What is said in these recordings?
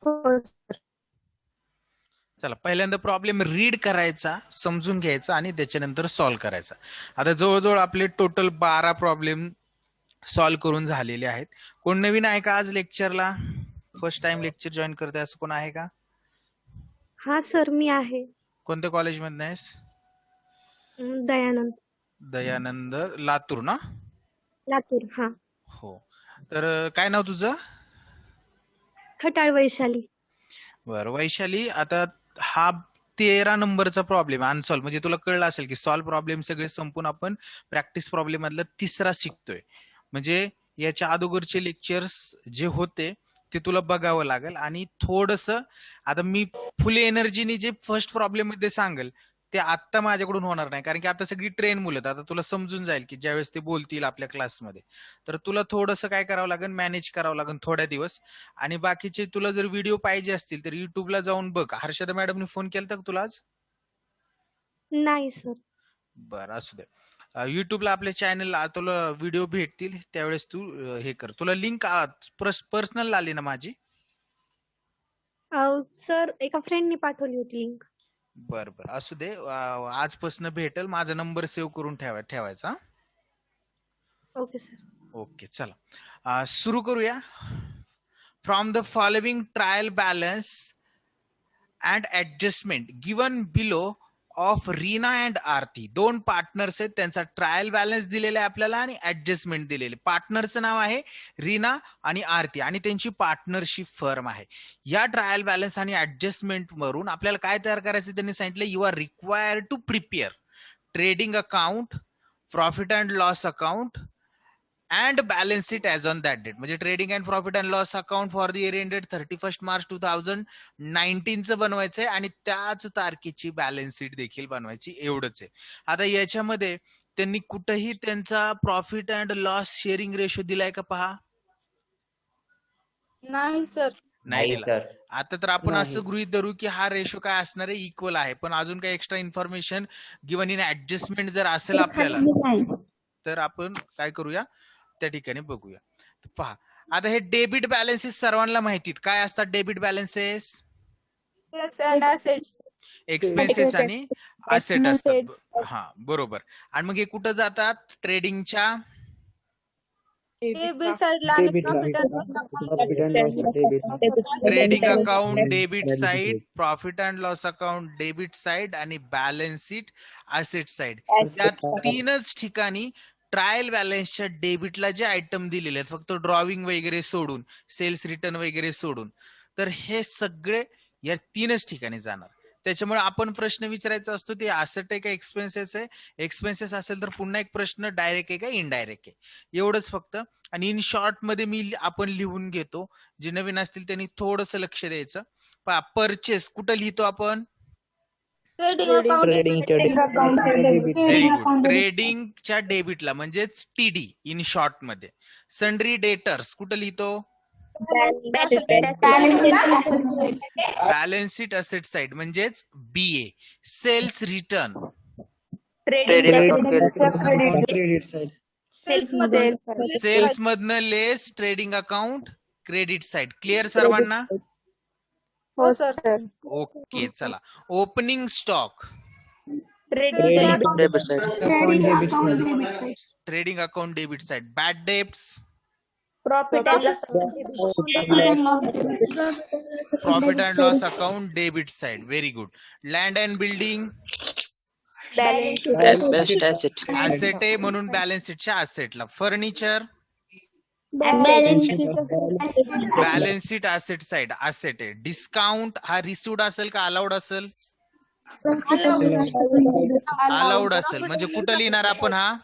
हो सर. चला, पहिल्यांदा प्रॉब्लेम रीड करायचा, समजून घ्यायचा आणि त्याच्यानंतर सॉल्व्ह करायचा. आता जवळजवळ आपले टोटल 12 प्रॉब्लेम सॉल्व्ह करून झालेले आहेत. कोण नवीन आहे का आज लेक्चरला? फर्स्ट टाइम लेक्चर जॉईन करते असं कोण आहे का? हा सर, मी आहे. कोणत्या कॉलेजमधनं आहेस? दयानंद. दयानंद, लातूर ना? लातूर. हा. हो. तर काय नाव तुझं? खटाळ वैशाली. बरं वैशाली, आता हा 13 नंबरचा प्रॉब्लेम अनसॉल्व, म्हणजे तुला कळलं असेल की सॉल्व्ह प्रॉब्लेम सगळे संपून आपण प्रॅक्टिस प्रॉब्लेम मधला तिसरा शिकतोय. म्हणजे याच्या अगोदरचे लेक्चर्स जे होते ते तुला बघावं लागेल आणि थोडस आता मी फुल एनर्जीने जे फर्स्ट प्रॉब्लेम मध्ये सांगेल ते आत्ता माझ्याकडून होणार नाही, कारण की आता सगळी ट्रेन मुलं आहेत. आता तुला समजून जाईल की ज्यावेळेस ते बोलतील आपल्या क्लासमध्ये, तर तुला थोडंसं काय करावं लागेल, मॅनेज करावं लागेल थोड्या दिवस. आणि बाकीचे तुला जर व्हिडिओ पाहिजे असतील तर युट्यूबला जाऊन बघ. हर्षदा मॅडमने फोन केला का तुला आज? नाही सर. बरं असू दे. युट्यूबला आपल्या चॅनलला तुला व्हिडिओ भेटतील, त्यावेळेस तू हे कर. तुला लिंक पर्सनल आली ना माझी? सर, एका फ्रेंडनी पाठवली होती लिंक. बरं बरं असू दे. आजपासून भेटेल. माझा नंबर सेव्ह करून ठेवायचा. Okay sir. ओके चला सुरू करूया. From the following trial balance and adjustment given below of Reena and Aarti, दोन पार्टनर्स आहेत, त्यांचा ट्रायल बॅलन्स दिलेला आहे आपल्याला आणि ऍडजस्टमेंट दिलेले. पार्टनरचं नाव आहे रीना आणि आरती आणि त्यांची पार्टनरशिप फर्म आहे. या ट्रायल बॅलन्स आणि ऍडजस्टमेंट वरून आपल्याला काय तयार करायचं त्यांनी सांगितलं, you are required to prepare trading account, profit and loss account and balance it as on that date. म्हणजे trading and profit and loss account for the year ended 31 March 2019 चं बनवायचंय आणि त्याच तारखेची बॅलन्स शीट देखील बनवायची, एवढंच आहे. आता याच्यामध्ये त्यांनी कुठेही त्यांचा profit and loss sharing ratio दिलाय का पहा? नाही सर. नाही दिला. आता तर आपण असं गृहीत धरू की हा रेशो काय असणार आहे, इक्वल आहे. पण अजून काही extra information given in adjustment जर असेल आपल्याला तर आपण काय करूया, त्या ठिकाणी बघूया. पहा आता हे डेबिट बॅलन्सेस सर्वांना माहितीत. काय असतात डेबिट बॅलन्सेस? एक्सपेन्सेस आणि असेट असतात. हा बरोबर. आणि मग हे कुठं जातात? ट्रेडिंगच्या trading account debit side, profit and loss account debit side आणि बॅलन्स शीट असेट साइड. या तीनच ठिकाणी ट्रायल बॅलन्सच्या डेबिटला जे आयटम दिलेले आहेत, फक्त ड्रॉविंग वगैरे सोडून, सेल्स रिटर्न वगैरे सोडून, तर हे सगळे या तीनच ठिकाणी जाणार. त्याच्यामुळे आपण प्रश्न विचारायचा असतो ते असेट आहे का एक्सपेन्सेस आहे. एक्सपेन्सेस असेल तर पुन्हा एक प्रश्न, डायरेक्ट आहे का इनडायरेक्ट आहे, एवढंच फक्त. आणि इन शॉर्ट मध्ये आपण लिहून घेतो. जे नवीन असतील त्यांनी थोडस लक्ष द्यायचं. परचेस कुठं लिहितो आपण? ट्रेडिंगच्या डेबिटला, म्हणजेच टीडी इन शॉर्ट मध्ये. सन्ड्री डेटर्स कुठं लिहितो? बॅलन्स शीट असेट साइड म्हणजेच बीए. सेल्स रिटर्न सेल्स मधनं less trading account credit side. Clear सर्वांना? हो सर. ओके चला. Opening stock trading account debit side. Bad debts profit and loss account debit side. Very good. Land and building asset आहे म्हणून balance शीटच्या ऍसेटला. Furniture balance sheet asset side asset आहे. Discount हा received असेल का allowed असेल? अलाउड असेल. म्हणजे कुठं लिहिणार आपण हा?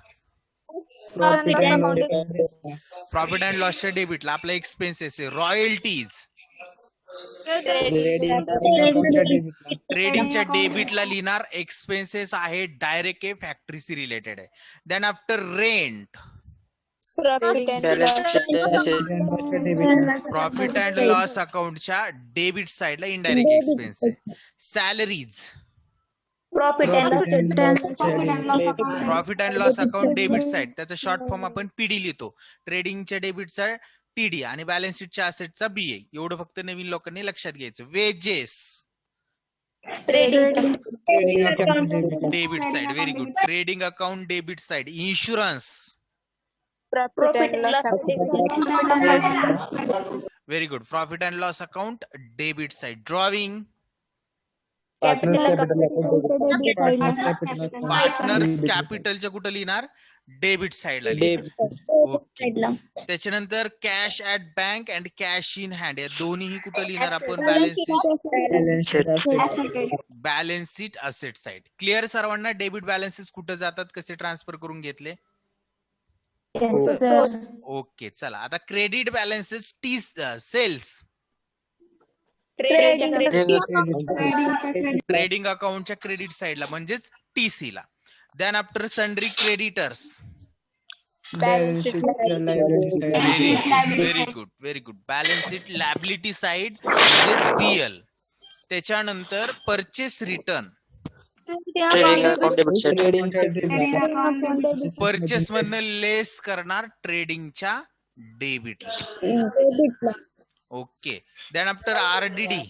प्रॉफिट अँड लॉसच्या डेबिटला. आपला एक्सपेन्सेस आहे. रॉयल्टीज ट्रेडिंगच्या डेबिटला लिहिणार. एक्सपेन्सेस आहे, डायरेक्ट आहे, फॅक्टरीशी रिलेटेड आहे. Then after rent profit and loss अकाउंटच्या डेबिट साइडला इनडायरेक्ट एक्सपेन्स आहे. Salaries profit and loss account debit side, त्याचा शॉर्ट फॉर्म आपण पीडी लिहितो. ट्रेडिंगच्या डेबिट साइड टीडी आणि बॅलन्स शीटच्या असेटचा बीए. एवढं फक्त नवीन लोकांनी लक्षात घ्यायचं. Wages debit side. Very good. Trading account debit side. Insurance Profit and loss very good. Profit and loss account debit side. Drawing partners कॅपिटलच्या कुठं लिहिणार? डेबिट साइडला लिहिणार. ओके. त्याच्यानंतर cash at bank and cash in hand या दोन्हीही कुठं लिहिणार आपण? Balance sheet asset side. Clear सर्वांना? डेबिट बॅलन्सेस कुठं जातात, कसे ट्रान्सफर करून घेतले? ओके. चला आता credit balances T sales trading अकाउंटच्या क्रेडिट साइडला म्हणजेच टीसी ला. Then after sundry creditors. Very good. Very good. Balance sheet liability side म्हणजेच बीएल. त्याच्यानंतर परचेस रिटर्न. परचेस मधनं लेस करणार ट्रेडिंगच्या डेबिटला. Okay. Then after RDD.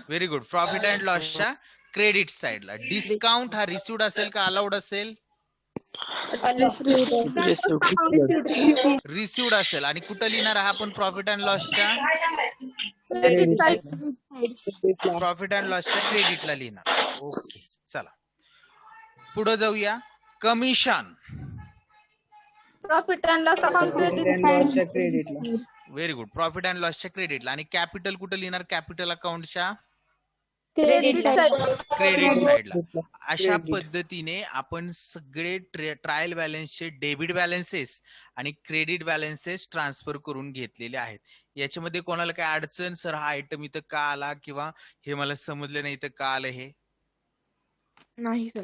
Very good. Profit and लॉसच्या क्रेडिट साइडला. डिस्काउंट हा रिसिव्ड असेल का अलाउड असेल? रिसिव्ड असेल. आणि कुठं लिहिणार हा आपण प्रॉफिट अँड लॉसच्या? प्रॉफिट अँड लॉसच्या क्रेडिटला लिहिणार. ओके. चला पुढे जाऊया. Commission. Profit and loss account credit. Very good. Profit and लॉसच्या क्रेडिटला. आणि कॅपिटल कुठं लिहिणार? कॅपिटल अकाउंटच्या क्रेडिट साइडला. अशा पद्धतीने आपण सगळे ट्रायल बॅलन्सचे डेबिट बॅलन्सेस आणि क्रेडिट बॅलन्सेस ट्रान्सफर करून घेतलेले आहेत. याच्यामध्ये कोणाला काय अडचण? सर हा आयटम इथं का आला, किंवा हे मला समजलं नाही इथं का आलं हे? नाही सर.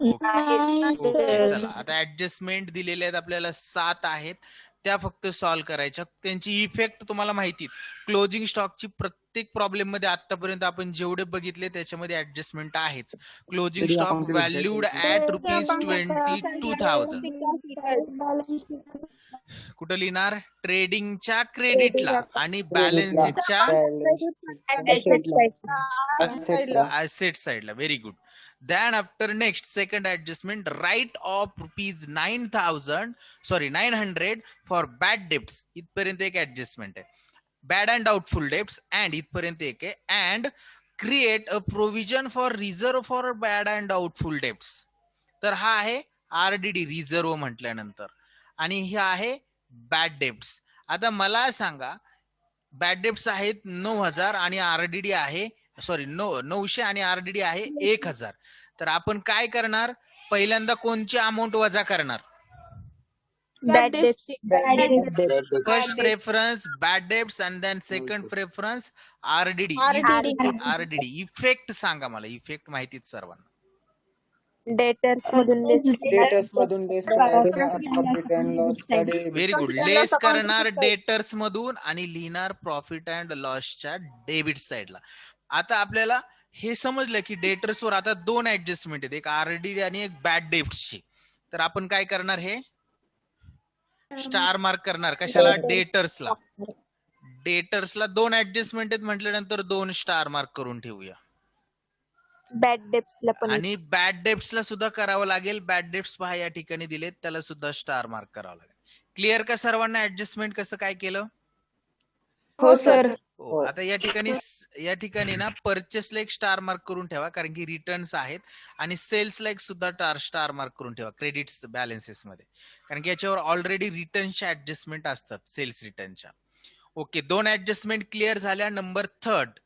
ओके. चला आता ऍडजस्टमेंट दिलेले आहेत आपल्याला 7 आहेत, त्या फक्त सॉल्व्ह करायच्या. त्यांची इफेक्ट तुम्हाला माहिती. क्लोजिंग स्टॉकची प्रत्येक प्रॉब्लेम मध्ये आतापर्यंत आपण जेवढे बघितले त्याच्यामध्ये ऍडजस्टमेंट आहेच. क्लोजिंग स्टॉक व्हॅल्यूड ऍट ₹22,000 कुठं लिहिणार? ट्रेडिंगच्या क्रेडिटला आणि बॅलन्स शीटच्या asset साइडला. Very good. Then after next second adjustment, write off ₹900 for bad debts. इथपर्यंत एक ऍडजस्टमेंट आहे. Bad and doubtful debts and इथपर्यंत एक आहे. And create a provision for reserve for bad and doubtful debts. तर हा आहे आरडीडी रिझर्व म्हटल्यानंतर. आणि हे आहे बॅड डेब्ट्स. आता मला सांगा, बॅड डेब्ट्स आहेत 9,000 आणि आरडीडी आहे 900 आणि आरडीडी आहे 1,000. तर आपण काय करणार? पहिल्यांदा कोणची अमाऊंट वजा करणार? First preference bad debts and then second preference RDD. RDD effect सांगा मला. इफेक्ट माहितीच सर्वांना. डेटर्स मधून व्हेरी गुड. लेस करणार डेटर्स मधून आणि लिहिणार प्रॉफिट अँड लॉसच्या डेबिट साइडला. आता आपल्याला हे समजलं की डेटर्स वर आता 2 ऍडजस्टमेंट आहेत, एक आरडीडी आणि एक बॅड डेब्ट्सची. तर आपण काय करणार? हे स्टार मार्क करणार. कशाला? डेटर्सला. डेटर्सला 2 ऍडजस्टमेंट आहेत म्हटल्यानंतर 2 स्टार मार्क करून ठेवूया. बॅड डेब्ट्सला पण. आणि बॅड डेब्ट्सला सुद्धा करावं लागेल. बॅड डेब्ट्स पहा या ठिकाणी दिलेत, त्याला सुद्धा स्टार मार्क करावं लागेल. क्लिअर का सर्वांना? ऍडजस्टमेंट कसं काय केलं? हो सर. आता या ठिकाणी ना परचेसला एक स्टार मार्क करून ठेवा, कारण की रिटर्न्स आहेत. आणि सेल्सला एक सुद्धा स्टार मार्क करून ठेवा क्रेडिट्स बॅलन्सेस मध्ये, कारण की याच्यावर ऑलरेडी रिटर्नच्या ऍडजस्टमेंट असतात सेल्स रिटर्नच्या. ओके. 2 ऍडजस्टमेंट क्लिअर झाल्या. Number 3,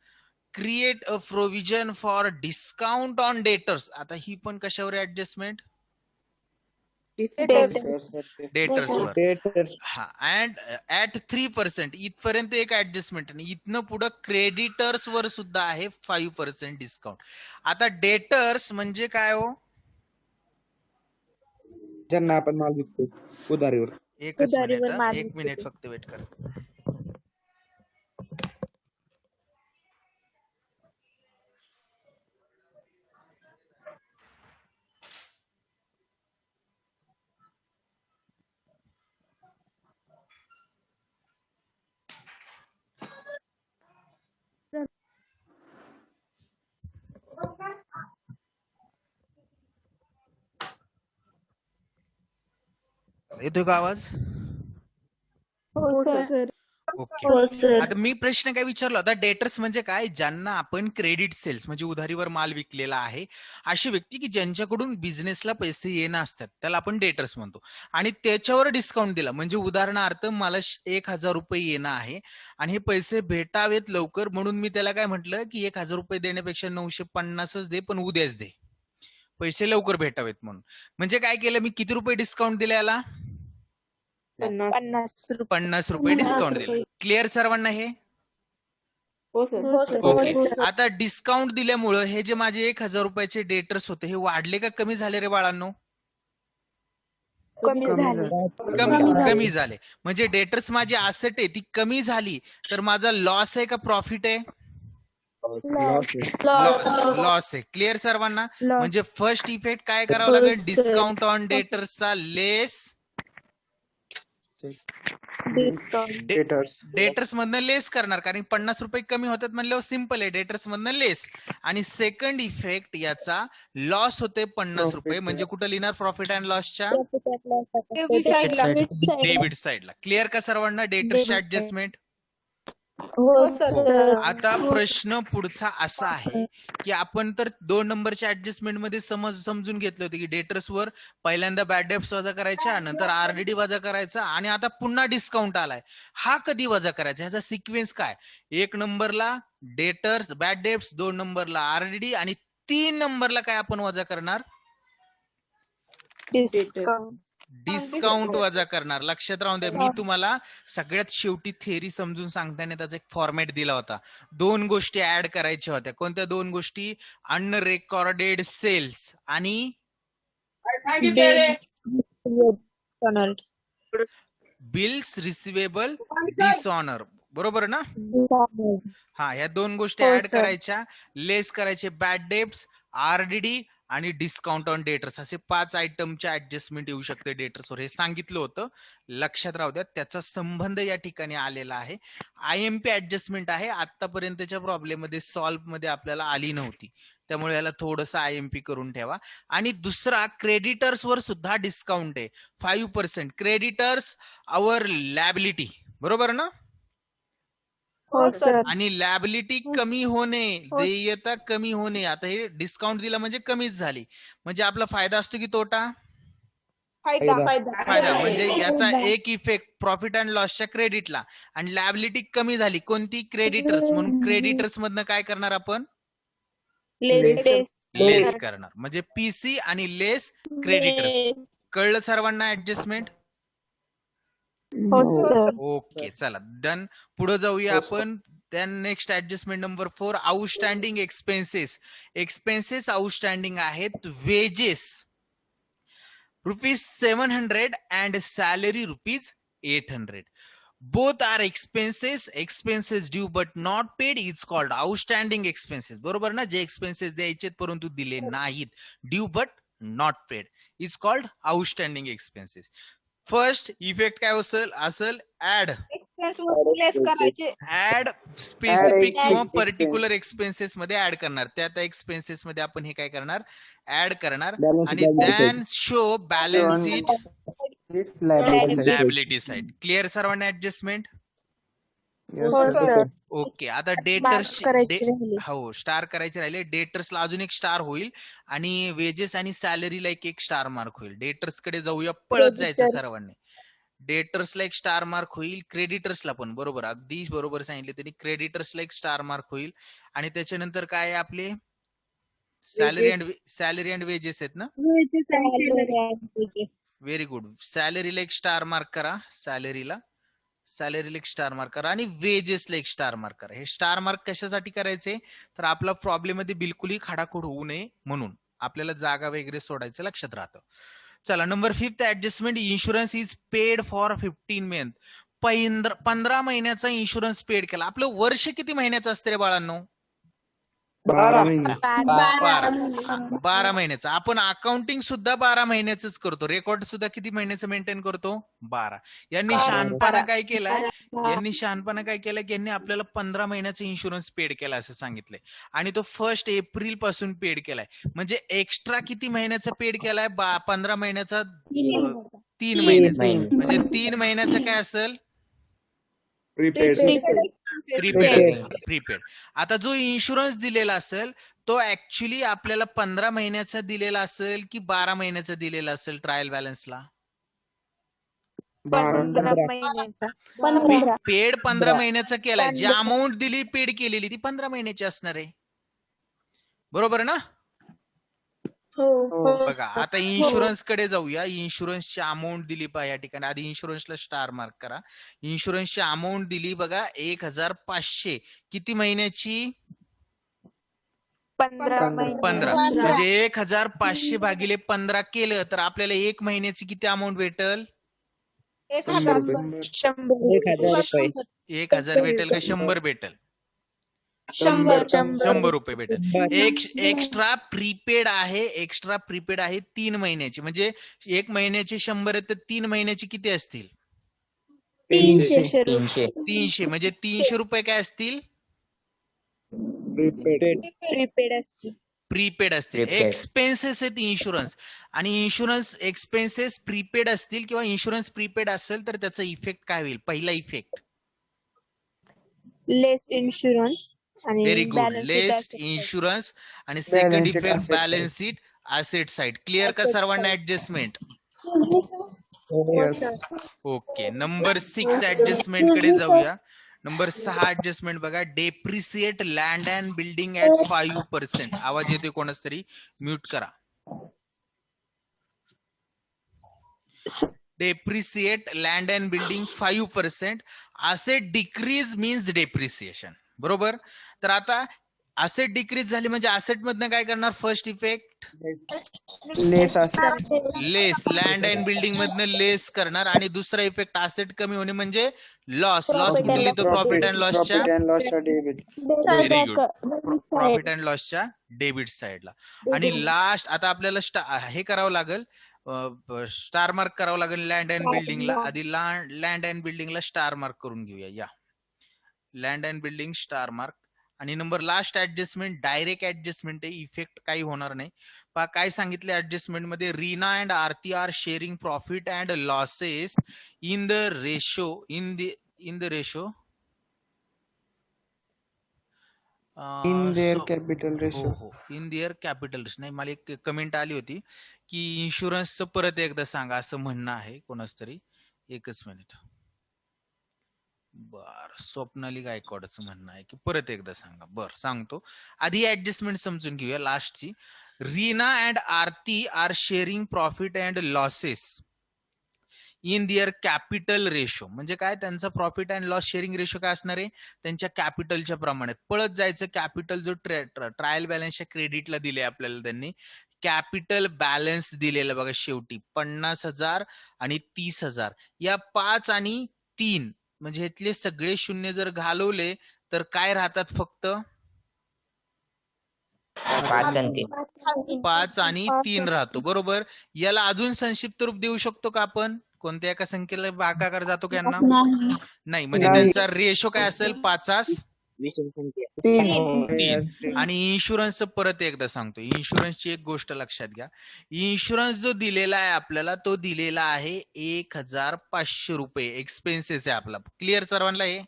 create a provision for discount on debtors. आता ही पण कशावर ऍडजस्टमेंट? डेटर्स वर. हा. And at 3%. इथपर्यंत एक ऍडजस्टमेंट. आणि इथनं पुढे क्रेडिटर्स वर सुद्धा आहे 5% डिस्काउंट. आता डेटर्स म्हणजे काय हो? ज्यांना आपण माल विकतो उधारीवर. एकच मिनिट, 1 मिनिट फक्त वेट करा. येतोय का आवाज? हो सर. ओके. हो सर. आता मी प्रश्न काय विचारला होता, डेटर्स म्हणजे काय? ज्यांना आपण क्रेडिट सेल्स म्हणजे उधारीवर माल विकलेला आहे अशी व्यक्ती की ज्यांच्याकडून बिझनेसला पैसे येणं असतात त्याला आपण डेटर्स म्हणतो. आणि त्याच्यावर डिस्काउंट दिला म्हणजे उदाहरणार्थ मला 1,000 रुपये येणं आहे आणि हे पैसे भेटावेत लवकर म्हणून मी त्याला काय म्हटलं की 1,000 रुपये देण्यापेक्षा 950च दे पण उद्याच दे, पैसे लवकर भेटावेत म्हणून. म्हणजे काय केलं मी, किती रुपये डिस्काउंट दिला याला? 50 रुपये. 50 रुपये डिस्काउंट दिले. क्लिअर सर्वांना हे? हो सर. ओके. आता डिस्काउंट दिल्यामुळं हे जे माझे 1,000 रुपयाचे डेटर्स होते हे वाढले का कमी झाले रे बाळांनो? कमी झाले. कमी झाले. म्हणजे डेटर्स माझी असेट आहे ती कमी झाली तर माझा लॉस आहे का प्रॉफिट आहे? लॉस आहे. क्लिअर सर्वांना? म्हणजे फर्स्ट इफेक्ट काय करावं लागेल? डिस्काउंट ऑन डेटर्सचा लेस डेटर्स मधनं लेस करणार, कारण 50 रुपये कमी होतात म्हणल्यावर सिंपल आहे, डेटर्स मधनं लेस. आणि सेकंड इफेक्ट याचा लॉस होते 50 रुपये म्हणजे कुठं लिहिणार प्रॉफिट अँड लॉसच्या? डेबिट साइडला. क्लिअर का सर्वांना डेटर्सचे ऍडजस्टमेंट? हो सर. आता प्रश्न पुढचा असा आहे की आपण तर 2 नंबरच्या ऍडजस्टमेंट मध्ये समजून घेतलं होतं की डेटर्स वर पहिल्यांदा बॅड डेब्ट्स वजा करायच्या, नंतर आरडीडी वजा करायचा आणि आता पुन्हा डिस्काउंट आलाय. हा कधी वजा करायचा, ह्याचा सिक्वेन्स काय? 1 नंबरला डेटर्स बॅड डेब्ट्स, 2 नंबरला आरडीडी आणि 3 नंबरला काय आपण वजा करणार? डिस्काउंट वजा करणार. लक्षात राहून द्या, मी तुम्हाला सगळ्यात शेवटी थेअरी समजून सांगताना त्याचा एक फॉर्मॅट दिला होता. 2 गोष्टी ऍड करायच्या होत्या. कोणत्या 2 गोष्टी? अनरेकॉर्डेड सेल्स आणि बिल्स रिसिवेबल डिसऑनर. बरोबर ना? हा, या 2 गोष्टी ऍड करायच्या, लेस करायचे बॅड डेब्ट्स, आरडीडी आणि डिस्काउंट ऑन डेटर्स, असे 5 आयटमच्या ऍडजस्टमेंट येऊ शकते डेटर्सवर. हे सांगितलं होतं, लक्षात राहू द्या. त्याचा संबंध या ठिकाणी आलेला आहे. आयएमपी ऍडजस्टमेंट आहे, आतापर्यंतच्या प्रॉब्लेम मध्ये सॉल्व्ह मध्ये आपल्याला आली नव्हती, त्यामुळे याला थोडंसं आयएमपी करून ठेवा. आणि दुसरा, क्रेडिटर्स वर सुद्धा डिस्काउंट आहे 5%. क्रेडिटर्स अवर लॅबिलिटी, बरोबर ना? हो सर. आणि लॅबिलिटी कमी होणे, देयता कमी होणे. आता हे डिस्काउंट दिला म्हणजे कमीच झाली, म्हणजे आपला फायदा असतो की तोटा? फायदा. म्हणजे याचा एक इफेक्ट प्रॉफिट अँड लॉसच्या क्रेडिटला, आणि लॅबिलिटी कमी झाली कोणती? क्रेडिटर्स. म्हणून क्रेडिटर्स मधनं काय करणार आपण? लेस करणार. म्हणजे पीसी आणि लेस क्रेडिटर्स. कळलं सर्वांना ऍडजस्टमेंट? हो सर. ओके, चला डन. पुढे जाऊया आपण. Then next adjustment number 4, outstanding expenses. Expenses outstanding आहेत. Wages ₹700 and salary ₹800. Both are expenses. Expenses due but not paid is called outstanding expenses. बरोबर ना? जे एक्सपेन्सेस द्यायचे परंतु दिले नाहीत, due but not paid, is called outstanding expenses. First effect काय असेल? ऍड स्पेसिफिक किंवा पर्टिक्युलर एक्सपेन्सेस मध्ये ऍड करणार. त्या एक्सपेन्सेस मध्ये आपण हे काय करणार? ऍड करणार. आणि then show balance sheet liability side. Clear सर्वांना ऍडजस्टमेंट? ओके. आता डेटर्स, हो स्टार करायचे राहिले. डेटर्सला अजून एक स्टार होईल आणि वेजेस आणि सॅलरीला एक स्टार मार्क होईल. डेटर्स कडे जाऊया, पळत जायचं सर्वांनी. डेटर्सला एक स्टार मार्क होईल, क्रेडिटर्सला पण. बरोबर, अगदी बरोबर सांगितले त्यांनी. क्रेडिटर्सला एक स्टार मार्क होईल आणि त्याच्यानंतर काय आपले सॅलरी अँड वेजेस आहेत ना? Very good. सॅलरीला एक स्टार मार्क करा, सॅलरीला एक स्टार मार्क करा आणि वेजेसला एक स्टार मार्क करा. हे स्टार मार्क कशासाठी करायचे? तर आपला प्रॉब्लेम मध्ये बिलकुलही खाडाखोड होऊ नये म्हणून, आपल्याला जागा वगैरे सोडायचं लक्षात राहतं. चला, number 5 adjustment. Insurance is paid for 15 month. 15 महिन्याचा इन्शुरन्स पेड केला. आपलं वर्ष किती महिन्याचं असतं रे बाळांनो? 12 महिने. 12 महिन्याचं. आपण अकाउंटिंग सुद्धा 12 महिन्याच करतो. रेकॉर्ड सुद्धा किती महिन्याचं मेंटेन करतो? 12. यांनी शहाणपणा काय केलाय? की यांनी आपल्याला 15 महिन्याचा इन्शुरन्स पेड केला असं सांगितलंय आणि तो 1 एप्रिल पासून पेड केलाय. म्हणजे एक्स्ट्रा किती महिन्याचा पेड केलाय? 15 महिन्याचा 3 तीन महिन्याचं. महिने. म्हणजे 3 महिन्याचं काय असेल? प्रीपेड प्रीपेड असेल. प्रीपेड. आता जो इन्शुरन्स दिलेला असेल तो ऍक्च्युली आपल्याला 15 महिन्याचा दिलेला असेल की 12 महिन्याचा दिलेला असेल ट्रायल बॅलन्सला? 15 महिन्याचा. पेड 15 महिन्याचा केलाय. जी अमाऊंट दिली पेड केलेली ती 15 महिन्याची असणार आहे. बरोबर ना? बघा आता इन्शुरन्स कडे जाऊया. इन्शुरन्सची अमाऊंट दिली पहा या ठिकाणी. आधी इन्शुरन्सला स्टार मार्क करा. इन्शुरन्सची अमाऊंट दिली बघा 1500. किती महिन्याची? 15 15. म्हणजे 1500 भागिले 15 केलं तर आपल्याला 1 महिन्याची किती अमाऊंट भेटल? 1,000 भेटेल का 100 भेटेल? 100 रुपये भेटेल. एक्स्ट्रा प्रीपेड आहे. एक्स्ट्रा प्रीपेड आहे 3 महिन्याची. म्हणजे 1 महिन्याची 100 आहे तर 3 महिन्याची किती असतील? 300. म्हणजे 300 रुपये काय असतील? प्रीपेड असतील. एक्सपेन्सेस आहेत इन्शुरन्स. आणि इन्शुरन्स एक्सपेन्सेस प्रीपेड असतील किंवा इन्शुरन्स प्रीपेड असेल तर त्याचा इफेक्ट काय होईल? पहिला इफेक्ट लेस इन्शुरन्स आणि व्हेरी गुड. balance sheet लेस asset side. इन्शुरन्स आणि second Balance sheet, effect asset balance sheet asset side. Clear का सर्वांना ऍडजस्टमेंट? ओके. नंबर 6 ऍडजस्टमेंट कडे जाऊया. नंबर 6 ऍडजस्टमेंट बघा. Depreciate land and building at 5%. आवाज येतोय कोणाच तरी? म्यूट करा. Depreciate land and building 5%. Asset decrease means depreciation. बरोबर. तर आता असेट डिक्रीज झाली म्हणजे असेट मधनं काय करणार? First effect less. Land and building मधनं लेस करणार. आणि दुसरा इफेक्ट असेट कमी होणे म्हणजे लॉस. लॉस कुठे लिहितो? प्रॉफिट अँड लॉसच्या व्हेरी गुड. प्रॉफिट अँड लॉसच्या डेबिट साइडला. आणि लास्ट आता आपल्याला हे करावं लागेल. स्टार मार्क करावं लागेल लँड अँड बिल्डिंगला. आधी लँड अँड बिल्डिंगला स्टार मार्क करून घेऊया. या land and building star mark. आणि number last adjustment direct adjustment आहे. इफेक्ट काही होणार नाही. पहा काय सांगितलं ऍडजस्टमेंट मध्ये? Reena and Aarti are sharing profit and losses in the ratio in the ratio in their capital ratio. हो इन देअर कॅपिटल रेशो. नाही मला एक कमेंट आली होती की इन्शुरन्सचं परत एकदा सांगा असं म्हणणं आहे कोणाच तरी. एकच मिनिट. बर स्वप्नाली गायकवाडचं म्हणणं आहे की परत एकदा सांगा. बर सांगतो. आधी ऍडजस्टमेंट समजून घेऊया लास्टची. Reena and Aarti are sharing profit and losses in their capital ratio. म्हणजे काय? त्यांचा profit and loss sharing ratio काय असणार आहे? त्यांच्या कॅपिटलच्या प्रमाणात पळत जायचं. कॅपिटल जो ट्रायल बॅलन्सच्या क्रेडिटला दिले आपल्याला त्यांनी कॅपिटल बॅलन्स दिलेलं बघा शेवटी 50,000 आणि 30,000. या 5 आणि 3 म्हणजे ह्यातले सगळे शून्य जर घालवले तर काय राहतात? फक्त 5 आणि 3 राहतो. बरोबर. याला अजून संक्षिप्त रूप देऊ शकतो का आपण? कोणत्या एका संख्येला भागाकार जातो का यांना? नाही. म्हणजे त्यांचा रेशो काय असेल? 5:3. आणि इन्शुरन्सचं परत एकदा सांगतो. इन्शुरन्सची एक गोष्ट लक्षात घ्या. इन्शुरन्स जो दिलेला आहे आपल्याला तो दिलेला आहे 1,500 रुपये. एक्सपेन्सेस आहे आपला. क्लिअर सर्वांना हे?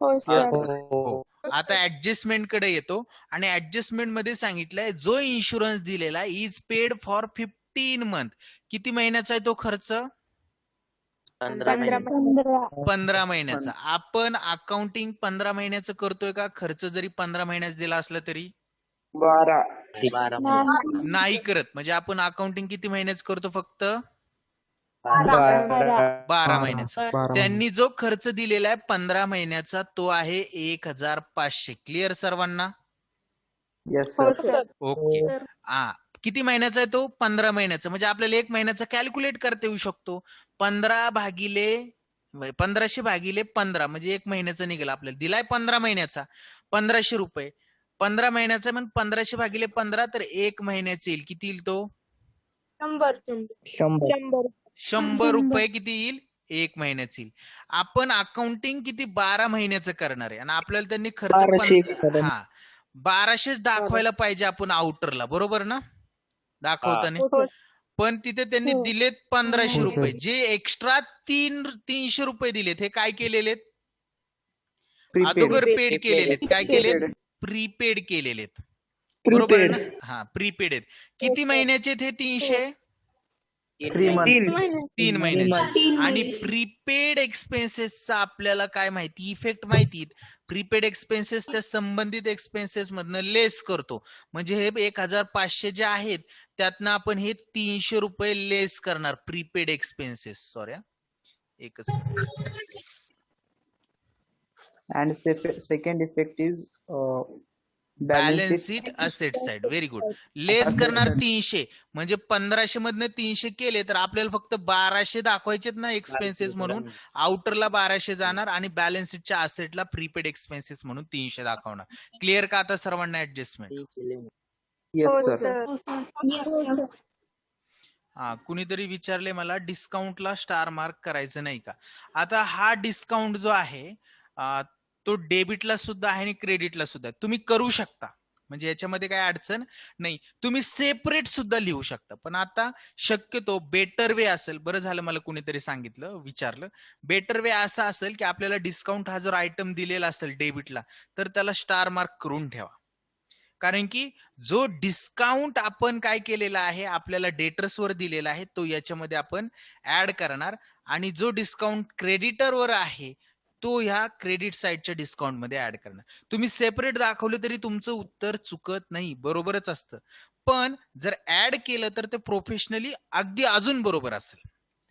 हो. आता ऍडजस्टमेंट कडे येतो. आणि ऍडजस्टमेंट मध्ये सांगितलंय जो इन्शुरन्स दिलेला इज पेड फॉर 15 मंथ. किती महिन्याचा आहे तो खर्च? 15 महिन्याचा. आपण अकाउंटिंग 15 महिन्याचं करतोय का? खर्च जरी 15 महिन्याचा दिला असला तरी 12 नाही करत. म्हणजे आपण अकाउंटिंग किती महिन्याचं करतो? फक्त 12 महिन्याचा. त्यांनी जो खर्च दिलेला आहे 15 महिन्याचा तो आहे 1,500. क्लिअर सर्वांना? ओके. किती महिन्याचा आहे तो? 15 महिन्याचा. म्हणजे आपल्याला 1 महिन्याचा कॅल्क्युलेट करता येऊ शकतो. 1500 भागिले 15 म्हणजे 1 महिन्याचा निघाला. आपल्याला दिलाय 15 महिन्याचा 1500 रुपये. 15 महिन्याचा म्हणजे 1500 भागिले 15 तर 1 महिन्याचा येईल. किती येईल तो? 100 रुपये. किती येईल? 1 महिन्याची. आपण अकाउंटिंग किती 12 महिन्याचं करणार आहे आणि आपल्याला त्यांनी खर्च 1200 दाखवायला पाहिजे आपण आउटरला. बरोबर ना? दाखवताना पण तिथे त्यांनी हो. दिलेत 1500 हो, रुपये. सर. जे एक्स्ट्रा 300 रुपये दिलेत, हे काय केलेले आहेत? प्रीपेड. अगोदर पेड केलेले आहेत. काय केलेत? प्रीपेड केलेले आहेत. बरोबर आहे ना? हा, प्रीपेड आहेत. किती महिन्याचे ते 300? 3 months. 3 महिन्याचे. 3 आणि महिने. प्रीपेड एक्सपेन्सेसचा आपल्याला काय माहिती, इफेक्ट माहिती? प्रीपेड एक्सपेन्सेस त्या संबंधित एक्सपेन्सेस मधनं लेस करतो. म्हणजे हे 1500 जे आहेत त्यातनं आपण हे 300 रुपये लेस करणार प्रीपेड एक्सपेन्सेस. सॉरी, एकच minute. And second effect is balance sheet asset side. Very good. Less Asset करणार side. 300, म्हणजे 1500 मधनं 300 केले तर आपल्याला फक्त 1200 दाखवायचेत ना एक्सपेन्सेस म्हणून. आउटरला 1200 जाणार आणि बॅलन्स शीटच्या असेटला प्रीपेड एक्सपेन्सेस म्हणून 300 दाखवणार. क्लिअर का आता सर्वांना ऍडजस्टमेंट? Yes, हो, sir. सर. हा, कुणीतरी विचारले मला डिस्काउंटला स्टार मार्क करायचं नाही का? आता हा डिस्काउंट जो आहे तो डेबिटला सुद्धा आहे आणि क्रेडिटला सुद्धा आहे. तुम्ही करू शकता, म्हणजे याच्यामध्ये काय अडचण नाही. तुम्ही सेपरेट सुद्धा लिहू शकता. पण आता शक्यतो बेटर वे असेल, बरं झालं मला कुणीतरी सांगितलं, विचारलं. बेटर वे असा असेल की आपल्याला डिस्काउंट हा जर आयटम दिलेला असेल डेबिटला, तर त्याला स्टार मार्क करून ठेवा. कारण की जो डिस्काउंट आपण काय केलेला आहे, आपल्याला डेटर्सवर दिलेला आहे, तो याच्यामध्ये आपण ऍड करणार. आणि जो डिस्काउंट क्रेडिटरवर आहे तो ह्या क्रेडिट साईडच्या डिस्काउंट मध्ये ऍड करणार. तुम्ही सेपरेट दाखवलं तरी तुमचं उत्तर चुकत नाही, बरोबरच असतं. पण जर ऍड केलं तर ते प्रोफेशनली अगदी अजून बरोबर असेल.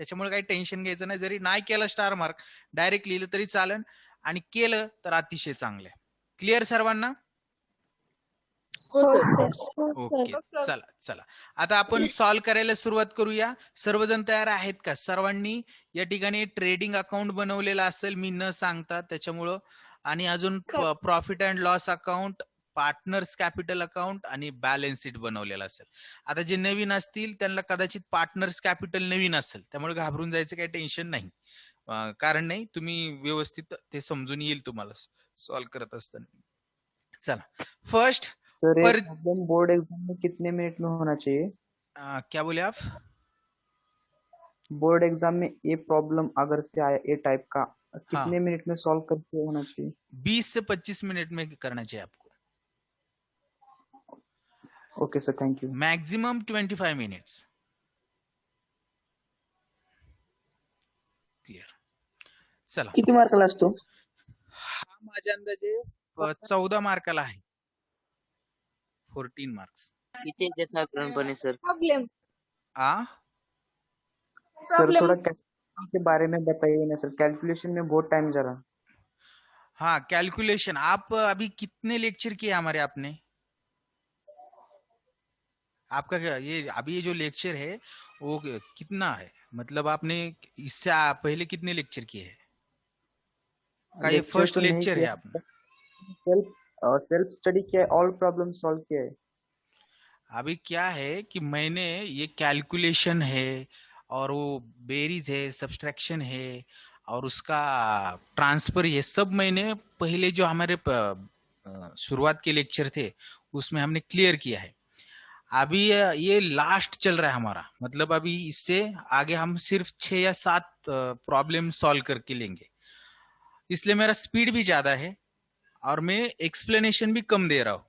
त्याच्यामुळे काही टेन्शन घ्यायचं नाही. जरी नाही केलं स्टार मार्क, डायरेक्ट लिहिलं तरी चालेल, आणि केलं तर अतिशय चांगलं आहे. क्लिअर सर्वांना? हो, सर. ओके, चला चला आता आपण सॉल्व करायला सुरुवात करूया. सर्वजण तयार आहेत का? सर्वांनी या ठिकाणी ट्रेडिंग अकाउंट बनवलेला असेल मी न सांगता, त्याच्यामुळं. आणि अजून profit and loss account, partners capital account आणि बॅलन्स शीट बनवलेला असेल. आता जे नवीन असतील त्यांना कदाचित पार्टनर्स कॅपिटल नवीन असेल, त्यामुळे घाबरून जायचं काही टेन्शन नाही. कारण नाही, तुम्ही व्यवस्थित ते समजून येईल तुम्हाला सॉल्व करत असताना. चला, फर्स्ट सर, पर ये प्रॉब्लम बोर्ड एग्जाम में कितने मिनट में होना चाहिए? क्या बोले आप? बोर्ड एग्जाम में ये प्रॉब्लम अगर से आए ए टाइप का, कितने मिनट में सॉल्व करके होना चाहिए? 20 से 25 मिनट में करना चाहिए आपको. Okay sir, thank you. Maximum 25 minutes. Clear. चला, किती मार्काला असतो? हा माझ्या अंदाजे 14 मार्काला आहे. 14 मार्क्स. किती साधारणपणे सर? प्रॉब्लेम. सर, थोड़ा कैलकुलेशन के बारे में बताइए ना सर. कैलकुलेशन में बहुत टाइम जा रहा. हाँ, कैलकुलेशन. आप अभी कितने लेक्चर किए हमारे आपने? आपका क्या ये अभी ये जो लेक्चर है वो कितना है? मतलब आपने इससे पहले कितने लेक्चर किए हैं? का ये फर्स्ट तो नहीं लेक्चर है किया. आपने? सेल्फ स्टडी किया है, ऑल प्रॉब्लम सॉल्व किया है. अभी क्या है कि मैंने ये कैलकुलेशन है और वो बेरीज है, सब्सट्रैक्शन है और उसका ट्रांसफर, ये सब मैंने पहले जो हमारे शुरुआत के लेक्चर थे उसमें हमने क्लियर किया है. अभी ये लास्ट चल रहा है हमारा, मतलब अभी इससे आगे हम सिर्फ 6 या 7 प्रॉब्लम सॉल्व करके लेंगे. इसलिए मेरा स्पीड भी ज्यादा है और मैं एक्सप्लेनेशन भी कम दे रहा हूँ.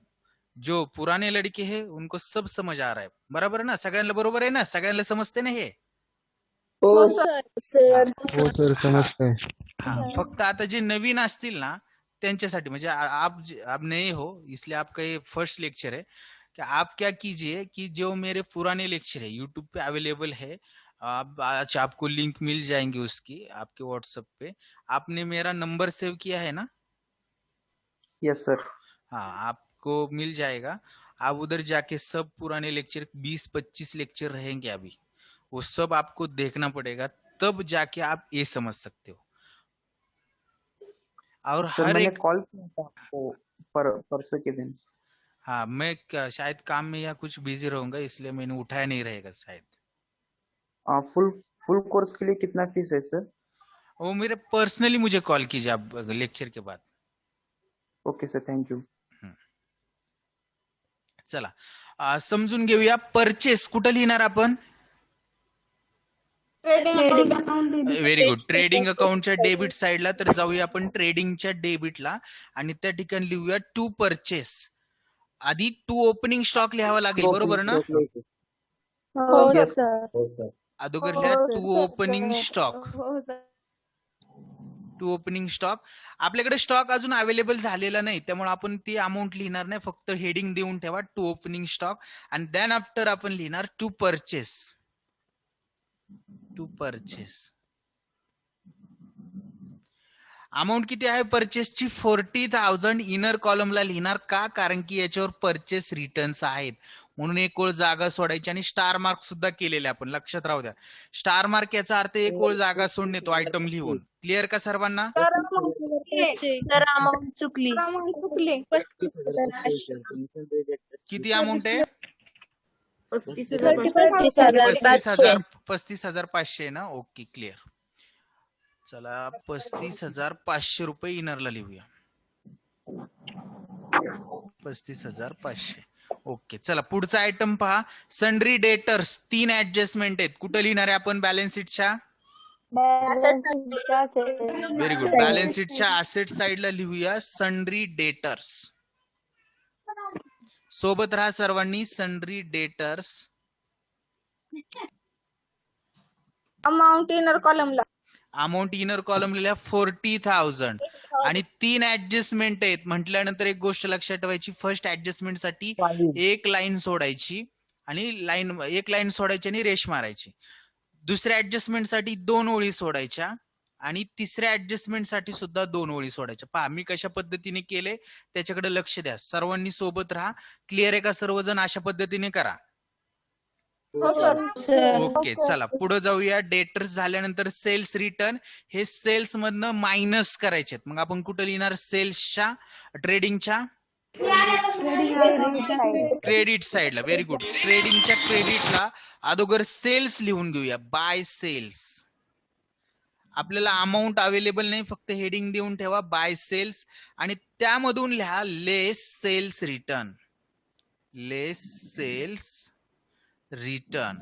जो पुराने लड़के हैं उनको सब समझ आ रहा है. बरोबर ना? सगळ्यांना बरोबर आहे ना? सगळ्यांना समजते ना हे? हो, सर. हो सर, समजतंय. हा, फक्त आता जे नवीन असतील ना त्यांच्यासाठी, म्हणजे आप नए हो इसलिए आपका ये फर्स्ट लेक्चर है. कि आप क्या कीजिए कि जो मेरे पुराने लेक्चर है यूट्यूब पे अवेलेबल है, आज आपको लिंक मिल जाएंगे उसकी आपके व्हाट्सएप पे. आपने मेरा नंबर सेव किया है ना? Yes sir. हाँ, आपको मिल जाएगा. आप उधर जाके सब पुराने लेक्चर 20-25 लेक्चर रहेंगे अभी, वो सब आपको देखना पड़ेगा, तब जाके आप ये समझ सकते हो. और सर, हर मैंने एक कॉल किया था आपको परसों के दिन. हाँ, मैं शायद काम में या कुछ बिजी रहूंगा इसलिए मैंने उठाया नहीं रहेगा शायद. फुल कोर्स के लिए कितना फीस है सर? वो मेरे पर्सनली मुझे कॉल कीजिए आप लेक्चर के बाद. Okay sir, thank you. चला, समजून घेऊया. परचेस कुठं लिहिणार आपण? Very good. ट्रेडिंग अकाउंटच्या डेबिट साइडला, तर जाऊया आपण ट्रेडिंगच्या डेबिटला आणि त्या ठिकाणी लिहूया टू परचेस. आधी टू ओपनिंग स्टॉक लिहावा लागेल, बरोबर ना? हो Yes. सर. अगोदर हो, लिहा sir. To opening stock. To opening stock. आपल्याकडे स्टॉक अजून अवेलेबल झालेला नाही, त्यामुळे आपण ती अमाऊंट लिहिणार नाही, फक्त हेडिंग देऊन ठेवा टू ओपनिंग स्टॉक. आणि देन आफ्टर आपण लिहिणार to purchase. To purchase amount किती आहे परचेसची? 40,000. इनर कॉलमला लिहिणार का? कारण की याच्यावर परचेस रिटर्न्स आहेत, म्हणून एक ओळ जागा सोडायची. आणि स्टार मार्क सुद्धा केलेले आपण, लक्षात राहू द्या. स्टार मार्क याचा अर्थ एक ओळ जागा सोडणे, तो आयटम लिहून. क्लिअर का सर्वांना? सर अमाऊंट चुकली. किती अमाऊंट आहे? 35,500. 35,500 ना. Okay, clear. चला 35,500 रुपये इनरला लिहूया. 35,500. ओके, चला पुढचा आयटम पहा. Sundry debtors. 3 ऍडजस्टमेंट आहेत. कुठं लिहिणार आहे आपण बॅलन्स शीटच्या? Very good. बॅलन्स शीटच्या असेट साइडला लिहूया सन्ड्री डेटर्स. सोबत राहा सर्वांनी. Sundry debtors. Amount inner कॉलमला. Amount inner column लिहिल्या 40,000. आणि 3 ऍडजस्टमेंट आहेत म्हटल्यानंतर एक गोष्ट लक्षात ठेवायची. फर्स्ट ऍडजस्टमेंट साठी एक लाईन सोडायची आणि एक लाईन सोडायची आणि रेष मारायची. दुसऱ्या ऍडजस्टमेंट साठी 2 ओळी सोडायच्या आणि तिसऱ्या ऍडजस्टमेंट साठी सुद्धा 2 ओळी सोडायच्या. पहा मी कशा पद्धतीने केले त्याच्याकडे लक्ष द्या. सर्वांनी सोबत राहा. क्लिअर आहे का सर्वजण? अशा पद्धतीने करा. हो सर. ओके, चला पुढे जाऊया. डेटर्स झाल्यानंतर सेल्स रिटर्न. हे सेल्स मधनं मायनस करायचे. मग आपण कुठं लिहिणार? सेल्सच्या, ट्रेडिंगच्या क्रेडिट साइडला. Very good. ट्रेडिंगच्या क्रेडिटला अगोदर सेल्स लिहून घेऊया. Bye cells. आपल्याला अमाऊंट अवेलेबल नाही, फक्त हेडिंग देऊन ठेवा बाय सेल्स. आणि त्यामधून लिहा लेस सेल्स रिटर्न. लेस सेल्स रिटर्न.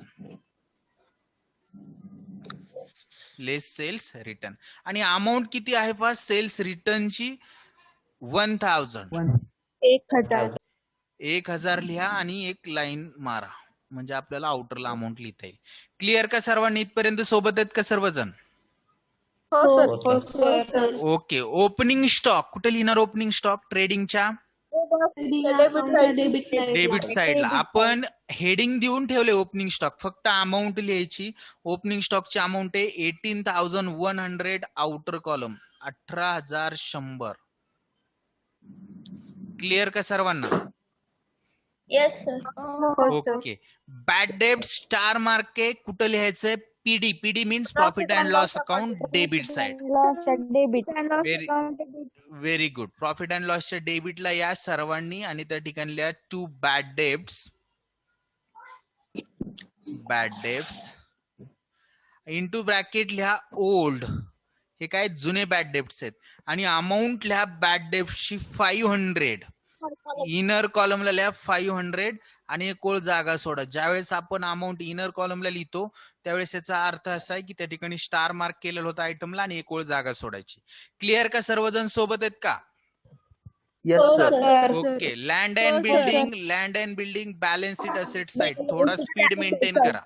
लेस सेल्स रिटर्न. आणि अमाऊंट किती आहे पहा सेल्स रिटर्नची? 1,000. 1,000 लिहा आणि एक लाईन मारा, म्हणजे आपल्याला आउटरला अमाऊंट लिहिता येईल. क्लिअर का सर्वांनी? इथपर्यंत सोबत आहेत का सर्वजण? हो सर. ओके. ओपनिंग स्टॉक कुठे लिहिणार? ओपनिंग स्टॉक ट्रेडिंगच्या डेबिट साइडला. आपण हेडिंग देऊन ठेवले ओपनिंग स्टॉक, फक्त अमाऊंट लिहायची. ओपनिंग स्टॉकची अमाऊंट आहे 18,100. Outer column 18,100. क्लिअर का सर्वांना? Yes sir. ओके. बॅड डेब्ट स्टार मार्क आहे. कुठं लिहायचंय? PD. PD means profit and loss account, debit side. Very good. Profit and लॉसच्या डेबिटला या सर्वांनी आणि त्या ठिकाणी लिहा to bad debts. Bad debts into bracket लिहा ओल्ड. हे काय? जुने बॅड डेब्ट्स आहेत. आणि अमाऊंट लिहा बॅड डेब्ट्सची 500. इनर कॉलमला लिहा 500 आणि एक ओळ जागा सोडा. ज्यावेळेस आपण अमाऊंट इनर कॉलमला लिहितो त्यावेळेस याचा अर्थ असा आहे की त्या ठिकाणी स्टार मार्क केलेला होता आयटमला आणि एक ओळ जागा सोडायची. क्लिअर का सर्वजण सोबत आहेत का? Yes, sir. Okay. Land and building. Land and building balance sheet asset side. थोडा स्पीड मेंटेन करा.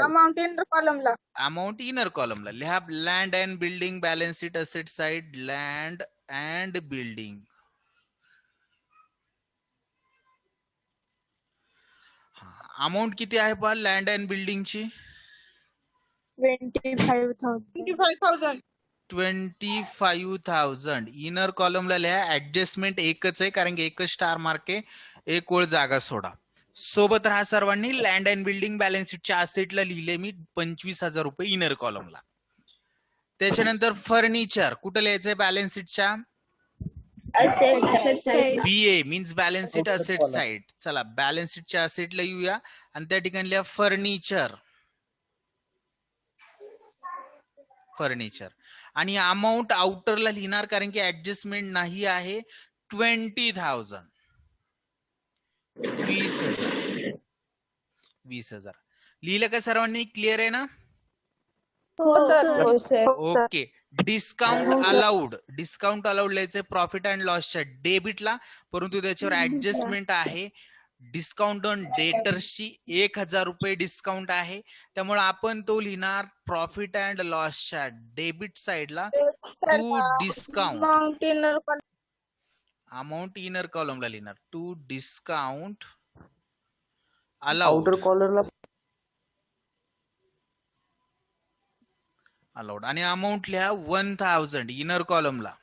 Amount inner कॉलमला. अमाऊंट इनर कॉलमला लिहा land and building balance sheet asset side. Land and building. Amount किती आहे पहा लँड अँड बिल्डिंगची? 25,000. 25,000. इनर कॉलमला लिहा adjustment एकच आहे कारण की एकच स्टार मार्क आहे. एक ओळ जागा सोडा. सोबत राहा सर्वांनी. लँड अँड बिल्डिंग बॅलन्स शीटच्या असेटला लिहिले मी 25,000 रुपये इनर कॉलमला. त्याच्यानंतर फर्निचर कुठं लिहायचंय बॅलन्स शीटच्या? BA means balance sheet asset side. चला बॅलन्स शीटच्या असेटला येऊया आणि त्या ठिकाणी लिहा फर्निचर. फर्निचर. आणि अमाऊंट आउटरला लिहिणार कारण की ऍडजस्टमेंट नाही आहे. 20,000. 20,000. 20,000 लिहिलं का सर्वांनी? क्लिअर आहे ना? हो सर. ओके. डिस्काउंट अलाउड लिहायचंय प्रॉफिट अँड लॉसच्या डेबिटला, परंतु त्याच्यावर ऍडजस्टमेंट आहे. डिस्काउंट ऑन डेटर्सची 1000 रुपये डिस्काउंट आहे, त्यामुळे आपण तो लिहिणार प्रॉफिट अँड लॉसच्या डेबिट साइडला टू डिस्काउंट अमाऊंट इनर कॉलमला लिहिणार टू डिस्काउंट अलाउड आउटर कॉलरला अलाउड आणि अमाऊंट लिहा 1000 इनर कॉलमला.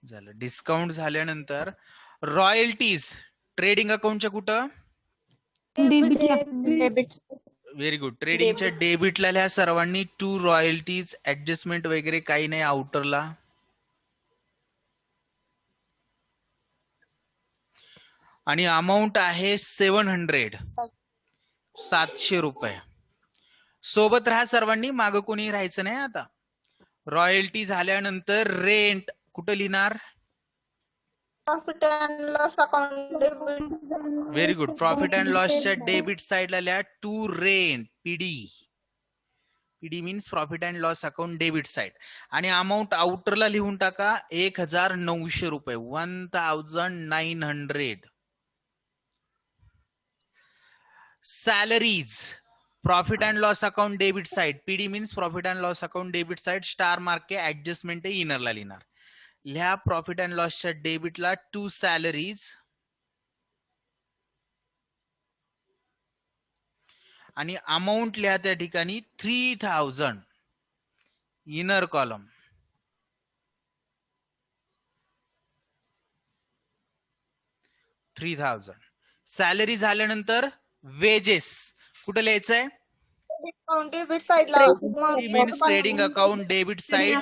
झालं. डिस्काउंट झाल्यानंतर रॉयल्टीज ट्रेडिंग अकाउंटच्या कुठं? डेबिट. Very good. ट्रेडिंगच्या डेबिटला लिहा सर्वांनी टू रॉयल्टीज. ऍडजस्टमेंट वगैरे काही नाही आउटरला. आणि अमाऊंट आहे 700 रुपये. सोबत राहा सर्वांनी, मागं कोणी राहायचं नाही. आता रॉयल्टी झाल्यानंतर रेंट कुठं लिहिणार? Profit and loss account debit. Very good. Profit and लॉसच्या डेबिट साइडला लिहा to rent PD. PD means profit and loss account debit side. आणि अमाऊंट आउटरला लिहून टाका 1900 रुपये 1900. Salaries profit and loss account debit side. PD means profit and loss account debit side. Star mark के adjustment इनरला लिहिणार. लिहा प्रॉफिट अँड लॉसच्या डेबिटला टू सॅलरीज आणि अमाऊंट लिहा त्या ठिकाणी 3000 इनर कॉलम. 3000. सॅलरी झाल्यानंतर वेजेस कुठे लिहायचंय? डेबिट साइडला. Means trading account debit side.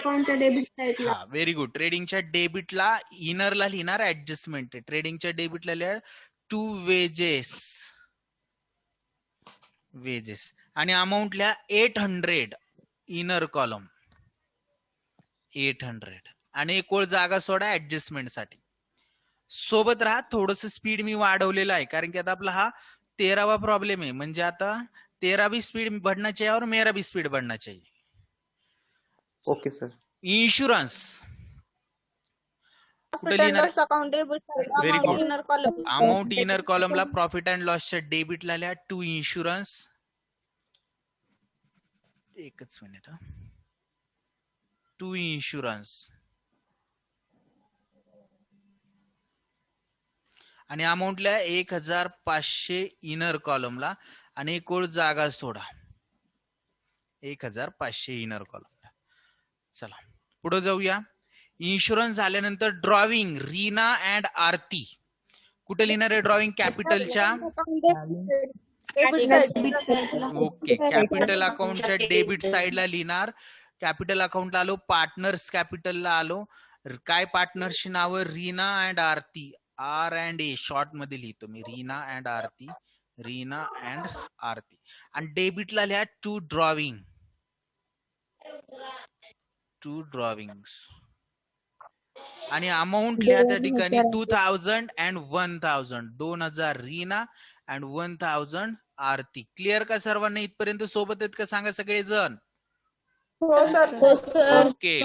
हा व्हेरी गुड. ट्रेडिंगच्या डेबिटला इनरला लिहिणार ऍडजस्टमेंट. ट्रेडिंगच्या डेबिटला लिहा टू वेजेस आणि अमाऊंट लिहा 800 इनर कॉलम 800 आणि एक ओळ जागा सोडा ऍडजस्टमेंट साठी. सोबत राहा. थोडस स्पीड मी वाढवलेलं आहे कारण की आता आपला हा 13वा प्रॉब्लेम आहे. म्हणजे आता 13 भी स्पीड बढ़ना चाहिए और मेरा भी स्पीड बढ़ना चाहिए. Okay sir. Insurance profit and loss account debit Very good. Inner column. Amount inner कॉलमला प्रॉफिट अँड लॉसच्या डेबिटला लिहा टू इन्शुरन्स. एकच मिनिट. टू इन्शुरन्स आणि अमाऊंट लिहा 1500 इनर कॉलमला आणि एक ओळ जागा सोडा 1500 इनर कॉलमला. चला पुढे जाऊया. इन्शुरन्स झाल्यानंतर ड्रॉविंग रीना अँड आरती कुठे लिहिणार आहे? ड्रॉविंग कॅपिटलच्या. Debit side. ओके. कॅपिटल अकाउंटच्या डेबिट साइडला लिहिणार. कॅपिटल अकाउंटला आलो, पार्टनर्स कॅपिटलला आलो. काय पार्टनर्सची नावं? Reena and Aarti. R&A short मध्ये लिहितो मी. रीना अँड आरती. रीना अँड आरती. आणि डेबिटला लिहा टू ड्रॉविंग. टू ड्रॉविंग्स आणि अमाऊंट लिहा त्या ठिकाणी 2000 and 1000. 2000 Reena and 1000 Aarti. Clear का सर्वांना? इथपर्यंत सोबत आहेत का सांगा सगळे जण? हो sir. Okay.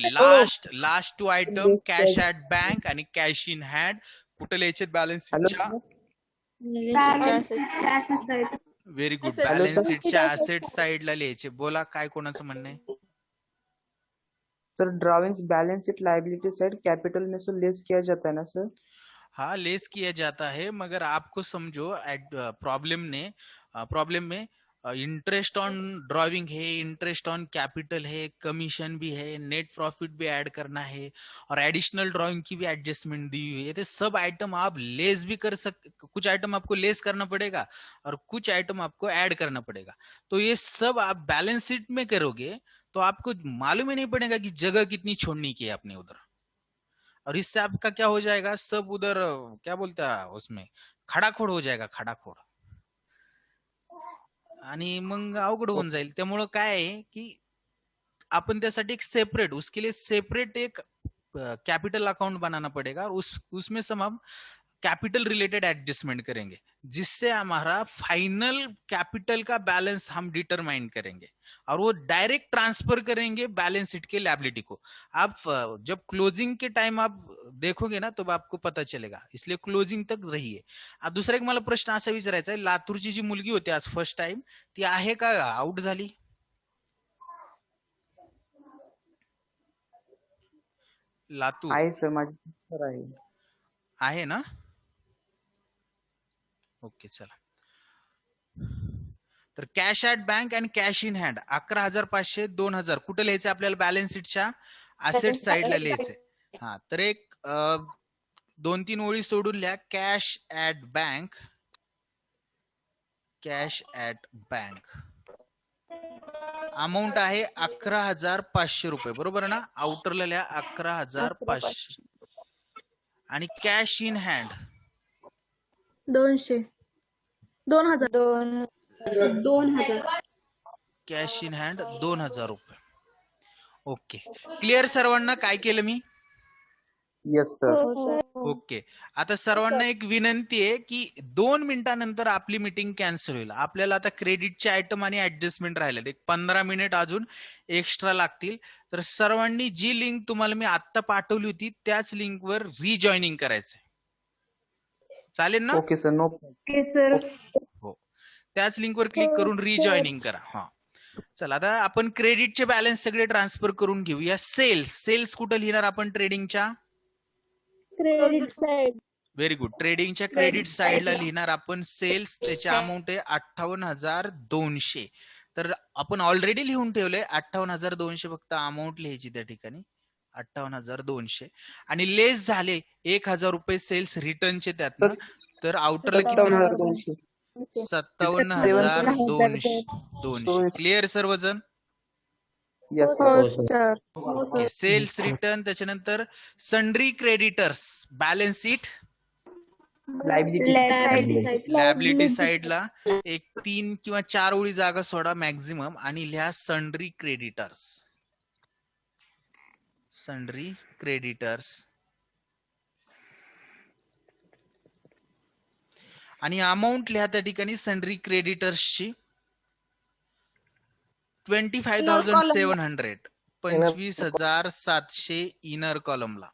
Last two item cash at bank आणि कॅश इन हँड कुठे लिहायचे? बॅलन्स शीटच्या. Very good. बॅलन्स शीटच्या ऍसेट साइडला लिहायचे. बोला काय कोणाचं म्हणणं आहे? Sir drawings balance sheet liability side capital में से लेस किया जाता है ना सर? हाँ लेस किया जाता है, मगर आपको समझो प्रॉब्लम में इंटरेस्ट ऑन ड्राइविंग है, इंटरेस्ट ऑन कैपिटल है, कमीशन भी है, नेट प्रॉफिट भी ऐड करना है और एडिशनल ड्राइंग की भी एडजस्टमेंट दी हुई है. तो सब आइटम आप लेस भी कर सकते, कुछ आइटम आपको लेस करना पड़ेगा और कुछ आइटम आपको ऐड करना पड़ेगा. तो ये सब आप बैलेंस शीट में करोगे तो आपको मालूम ही नहीं पड़ेगा कि जगह कितनी छोड़नी की है आपने उधर, और इससे आपका क्या हो जाएगा, सब उधर क्या बोलते हैं उसमें खडाखोड हो जाएगा, खडाखोड, आणि मग अवघड होऊन जाईल. त्यामुळं काय आहे की आपण त्यासाठी एक सेपरेट, उसके लिए सेपरेट एक कैपिटल अकाउंट बनाना पड़ेगा और उसमें सब हम कैपिटल रिलेटेड एडजस्टमेंट करेंगे. जिससे हमारा फाइनल कैपिटल का बैलेंस हम डिटरमाइन करेंगे और वो डायरेक्ट ट्रांसफर करेंगे बैलेंस शीट के लायबिलिटी को। आप जब क्लोजिंग के टाइम आप देखोगे ना तो आपको पता चलेगा, इसलिए क्लोजिंग तक रहिए। आता दुसरा एक मला प्रश्न असा विचारायचा आहे, लातूरची जी मुलगी होती आज फर्स्ट टाइम ती आहे का आउट झाली? लातूर आहे सर, माझी sister आहे. आहे ना? ओके चला. तर cash at bank and cash in hand 11,500 2,000 कुठे लिहायचं आपल्याला? बॅलन्स शीटच्या असेट साइडला लिहायचंय. हा तर एक 2-3 ओळी सोडून लिहा. Cash at bank, cash at bank amount आहे 11,500 रुपये, बरोबर ना? आउटरला लिहा 11,500 आणि cash in hand 200 2,000 cash in hand 2,000 रुपये. ओके क्लिअर सर्वांना काय केलं मी? Yes sir. हो सर. ओके आता सर्वांना एक विनंती आहे की 2 मिनिटांनंतर आपली मीटिंग कॅन्सल होईल. आपल्याला आता क्रेडिटचे आयटम आणि ऍडजस्टमेंट राहिले, एक 15 मिनिट अजून एक्स्ट्रा लागतील. तर सर्वांनी जी लिंक तुम्हाला मी आता पाठवली होती त्याच लिंकवर रिजॉईनिंग करायचंय. चालेल ना? Okay sir, no. हो त्याच लिंकवर क्लिक करून रिजॉईनिंग करा. हा चला आता आपण क्रेडिटचे बॅलन्स सगळे ट्रान्सफर करून घेऊया. सेल्स कुठं लिहिणार आपण? ट्रेडिंगच्या क्रेडिट साइड. Very good. ट्रेडिंगच्या क्रेडिट साइडला लिहिणार आपण सेल्स. त्याची अमाऊंट आहे 58,200. तर आपण ऑलरेडी लिहून ठेवलंय 58,200, फक्त अमाऊंट लिहायची त्या ठिकाणी 58,200. आणि लेस झाले 1,000 रुपये सेल्स रिटर्नचे त्यातनं. तर आउटरला किती? 57,200. क्लिअर सर्वजण? Yes sir. Okay sales return. त्याच्यानंतर sundry creditors balance sheet liability साइडला एक 3 किंवा 4 ओळी जागा सोडा मॅक्झिमम आणि लिहा सन्ड्री क्रेडिटर्स. सन्ड्री क्रेडिटर्स आणि अमाऊंट लिहा त्या ठिकाणी सन्ड्री क्रेडिटर्सची 25,700. 25,700 इनर कॉलमला,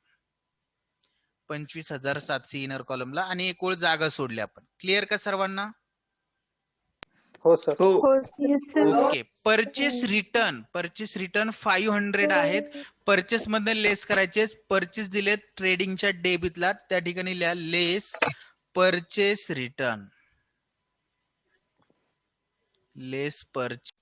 25,700 इनर कॉलमला आणि एक ओळ जागा सोडली आपण. क्लिअर का सर्वांना? हो सर. ओके परचेस रिटर्न 500 आहेत. परचेस मधून लेस करायचे. परचेस दिले ट्रेडिंगच्या डेबिटला, त्या ठिकाणी लिहा लेस परचेस रिटर्न. लेस परचेस.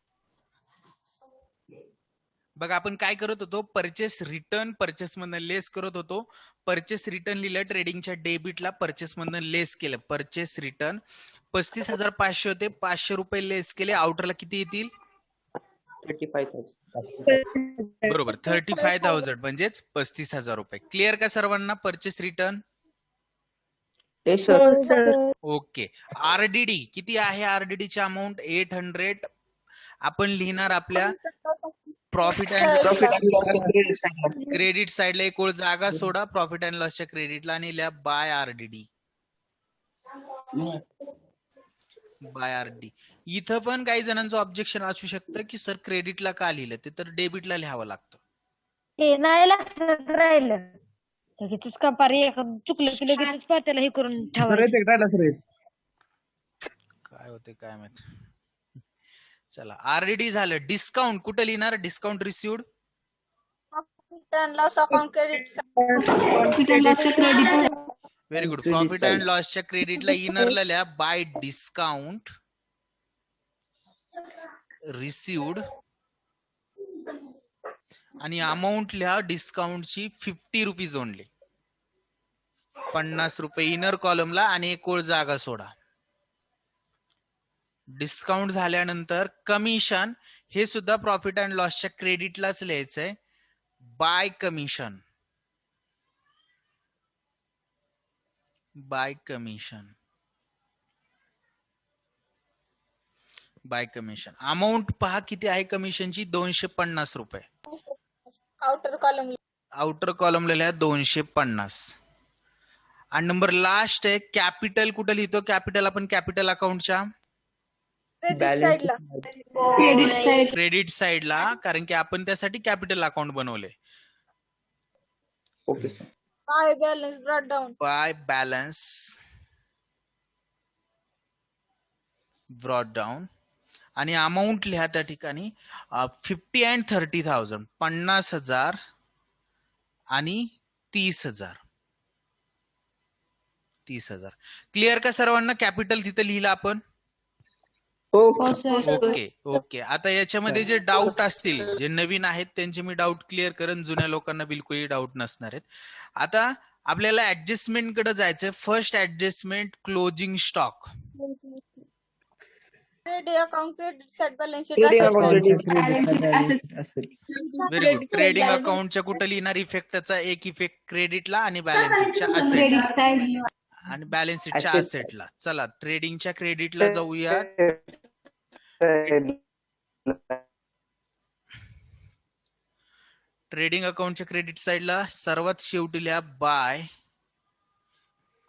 बघा आपण काय करत होतो? परचेस रिटर्न परचेस मधून लेस करत होतो. परचेस रिटर्न लिहिलं ट्रेडिंगच्या डेबिटला, परचेस मधून लेस केलं. परचेस रिटर्न 35,500 होते, 500 रुपये लेस केले. आउटरला किती येतील? 35,000. बरोबर 35,000 म्हणजेच 35,000 रुपये. क्लिअर का सर्वांना? Purchase return. ओके आरडीडी किती आहे? आरडीडीची अमाऊंट 800. आपण लिहिणार आपल्या प्रॉफिट अँड क्रेडिट साइडला एक ओळ जागा सोडा प्रॉफिट अँड लॉसच्या क्रेडिटला आणि लिहा बाय आरडीडी. Bye RD. इथं पण काही जणांचं ऑब्जेक्शन असू शकतं की सर क्रेडिटला का लिहिलं? ते तर डेबिटला लिहावं लागतं. हे नाही लक्षात राहिलं लगेच का पारी चुकलं की लगेच पाट्याला हे करून ठेवायचं. काय होते काय माहित. चला आरडीडी झालं. डिस्काउंट कुठे लिहिणार? Discount received loss account credit. Very good. Profit and लॉसच्या क्रेडिटला इनरला लिहा बाय डिस्काउंट रिसिव्ड आणि अमाऊंट लिहा डिस्काउंटची 50 रुपीज ओनली. 50 रुपये इनर कॉलमला आणि एक ओळ जागा सोडा. डिस्काउंट झाल्यानंतर कमिशन हे सुद्धा प्रॉफिट अँड लॉसच्या क्रेडिटलाच लिहायचंय by commission. By commission. By commission. Amount पहा किती आहे कमिशनची? 250 रुपये. Outer column. आउटर कॉलमला लिहा 250. आणि नंबर लास्ट आहे कॅपिटल. कुठं लिहितो कॅपिटल आपण कॅपिटल अकाउंटच्या क्रेडिट बॅलन्स साईडला. Credit side. क्रेडिट साइडला, कारण की आपण त्यासाठी कॅपिटल अकाउंट बनवले. Okay sir. By balance brought down. By balance brought down आणि अमाऊंट लिहा त्या ठिकाणी 50 and 30,000, 50,000 आणि 30,000. 30,000 क्लिअर का सर्वांना? कॅपिटल तिथे लिहिलं आपण. हो सर. Okay okay. आता याच्यामध्ये जे डाऊट असतील, जे नवीन आहेत त्यांचे मी डाऊट क्लिअर करेन, जुन्या लोकांना बिलकुलही डाऊट नसणार आहेत. आता आपल्याला ऍडजस्टमेंट कडे जायचंय. First adjustment closing stock. Trading account credit side balance sheet Trading asset account, side. Balance sheet, asset. Very good. Trading अकाउंटच्या कुठं लिहिणार इफेक्ट? त्याचा एक इफेक्ट क्रेडिटला आणि बॅलन्स शीटच्या असेट Credit side. आणि बॅलन्स शीटच्या Asset. असेटला. चला ट्रेडिंगच्या क्रेडिटला जाऊया. ट्रेडिंग अकाउंटच्या क्रेडिट साइडला सर्वात शेवटी लिहा by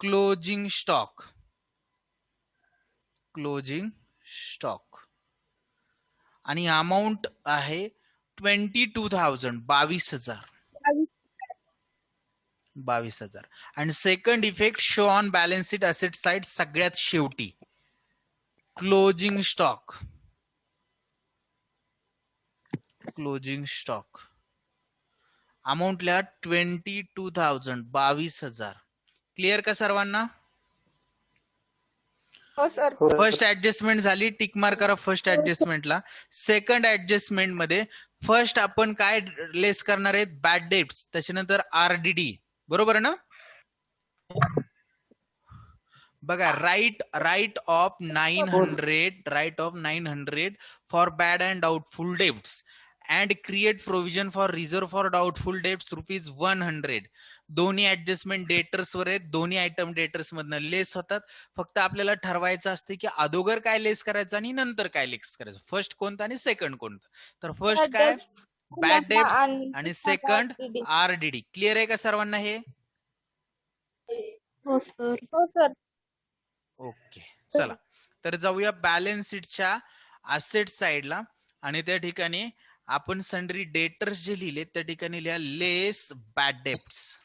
closing stock. Closing stock आणि अमाऊंट आहे 22,000, 22,000. 22,000. आणि second effect show on balance sheet asset side सगळ्यात शेवटी closing stock. Closing stock amount लिहा 22,000, 22,000. क्लिअर का सर्वांना? हो सर. फर्स्ट ऍडजस्टमेंट झाली, टिक मार्क करा फर्स्ट ऍडजस्टमेंटला. सेकंड ऍडजस्टमेंट मध्ये फर्स्ट आपण काय लेस करणार आहेत? बॅड डेट्स, त्याच्यानंतर आरडीडी. बरोबर ना? बघा write off 900 for bad and doubtful debts and create provision for reserve for doubtful debts ₹100. दोन्ही ऍडजस्टमेंट डेटर्स वर आहेत. दोन्ही आयटम डेटर्स मधनं लेस होतात. फक्त आपल्याला ठरवायचं असते की अगोदर काय लेस करायचं आणि नंतर काय लेस करायचं. फर्स्ट कोणतं आणि सेकंड कोणतं? तर फर्स्ट काय? बॅड डेब्ट्स आणि सेकंड आरडीडी. क्लिअर आहे का सर्वांना हे? हो सर. हो सर. ओके. चला तर जाऊया बॅलन्स शीटच्या असेट साइडला आणि त्या ठिकाणी आपण सन्ड्री डेटर्स जे लिहिले त्या ठिकाणी लिहा लेस बॅड डेब्ट्स.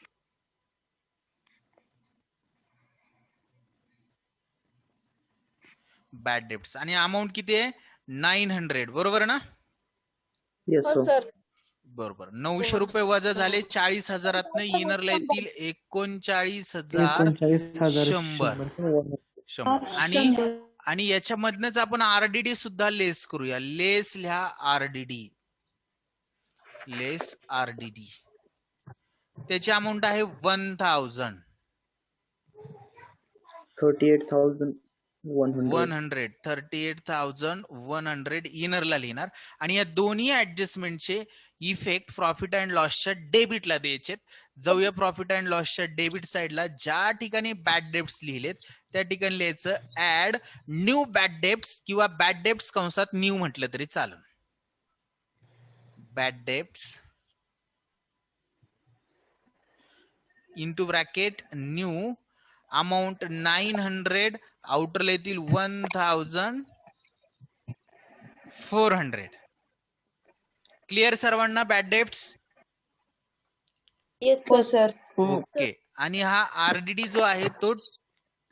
बॅड डेब्ट्स आणि अमाऊंट किती आहे? 900. बरोबर ना? येस हो सर. सर. बरोबर. 900 रुपये वजा झाले. 40,000 इनरला येतील 39,100. आणि याच्यामधनच आपण आरडीडी सुद्धा लेस करूया. लेस लिहा आरडीडी. लेस आरडीडी त्याची अमाऊंट आहे 1,000. 38,100. 38,100 इनरला लिहिणार आणि या दोन्ही ऍडजस्टमेंटचे इफेक्ट प्रॉफिट अँड लॉसच्या डेबिटला द्यायचे. जाऊया प्रॉफिट अँड लॉसच्या डेबिट साइडला. ज्या ठिकाणी बॅड डेब्ट्स लिहिलेत त्या ठिकाणी लिहायचं ऍड न्यू बॅड डेब्ट्स किंवा बॅड डेब्ट्स कंसात न्यू म्हटलं तरी चालेल. Bad debts into bracket new amount 900 आउटरला येतील 1,400. क्लिअर सर्वांना bad debts? Yes sir. Okay. आणि हा आरडीडी जो आहे तो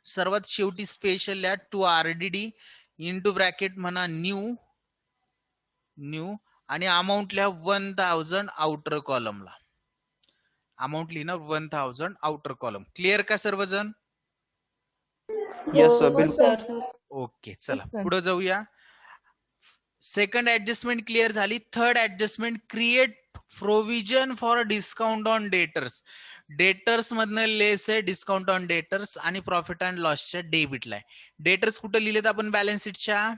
सर्वात शेवटी स्पेशल या टू आरडीडी इंटू ब्रॅकेट म्हणा न्यू आणि अमाऊंट लिहा 1,000 आउटर कॉलमला. अमाऊंट लिहिणार 1,000 आउटर कॉलम. क्लिअर का सर्वजण? Yes sir. हो बिलकुल. सर. ओके. चला पुढे जाऊया. सेकंड ऍडजस्टमेंट क्लिअर झाली. Third adjustment create provision for discount on debtors. Debtors मधनं लेस आहे डिस्काउंट ऑन डेटर्स आणि प्रॉफिट अँड लॉसच्या डेबिटला आहे. डेटर्स कुठे लिहिलेत आपण? बॅलन्स शीटच्या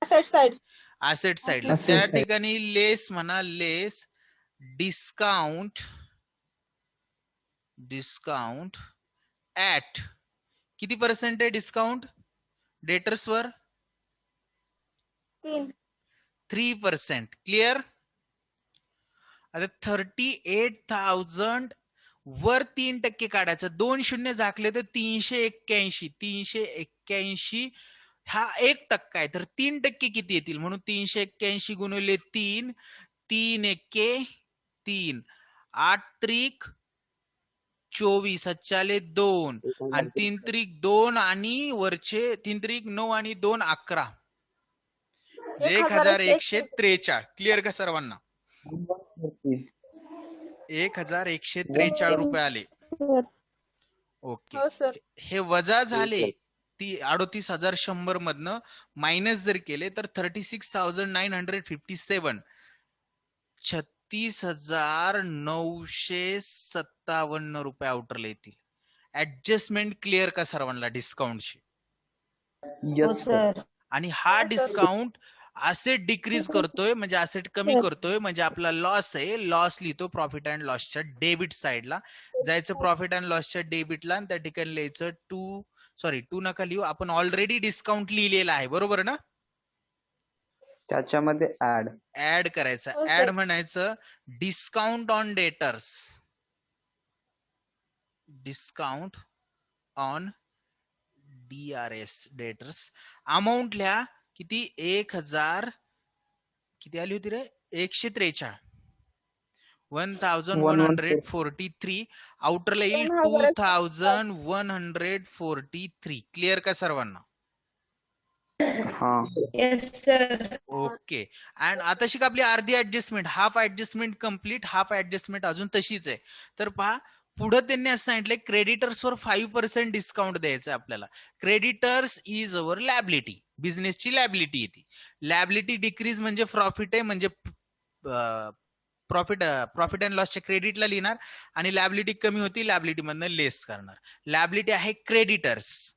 Asset side. असेट साइडला. त्या ठिकाणी लेस म्हणा लेस डिस्काउंट ऍट किती पर्सेंट आहे डिस्काउंट डेटर्स वर? 3%. क्लिअर? आता 38,000 वर 3% काढायचं, 2 शून्य झाकले तर 381. 381 हा 1% आहे, तर 3% किती येतील? म्हणून 381 गुणिले 3, 3 एके 3, 8 त्रिक 24, 7 2 आणि 3 त्रिक 2 आणि वरचे 3 त्रिक 9 आणि 2 11. 1143. क्लिअर का सर्वांना? 1143 रुपये आले. ओके, हो सर. हे वजा झाले 38,100 मधनं मायनस जर केले तर 36,957, 36,957 रुपये आउटरला येतील. ऍडजस्टमेंट क्लिअर का सर्वांना डिस्काउंटची? Yes sir. आणि हा डिस्काउंट असेट डिक्रीज करतोय, म्हणजे असेट कमी करतोय, म्हणजे आपला लॉस आहे. लॉस लिहितो प्रॉफिट अँड लॉसच्या डेबिट साइडला जायचं, प्रॉफिट अँड लॉसच्या डेबिटला, आणि त्या ठिकाणी लिहायचं टू नका लिहू, आपण ऑलरेडी डिस्काउंट लिहिलेला आहे, बरोबर ना? त्याच्यामध्ये ऍड करायचं. हो, ऍड सर. म्हणायचं discount on debtors, discount on DRS debtors. Amount लिहा किती? 1000 किती आली होती रे? 143, 1143. आउटरला येईल 2143. क्लिअर का सर्वांना? Yes, sir. ओके. अँड आता शिक आपली अर्धी adjustment, half adjustment complete, half adjustment अजून तशीच आहे. तर पहा, पुढे त्यांनी असं सांगितलंय क्रेडिटर्सवर 5% डिस्काउंट द्यायचं आपल्याला. क्रेडिटर्स इज अवर लॅबिलिटी, बिझनेसची लॅबिलिटी येते. लॅबिलिटी डिक्रीज म्हणजे प्रॉफिट आहे, म्हणजे प्रॉफिट अँड लॉसच्या क्रेडिटला लिहिणार, आणि लॅबिलिटी कमी होती, लॅबिलिटी मधनं लेस करणार. लॅबिलिटी आहे क्रेडिटर्स.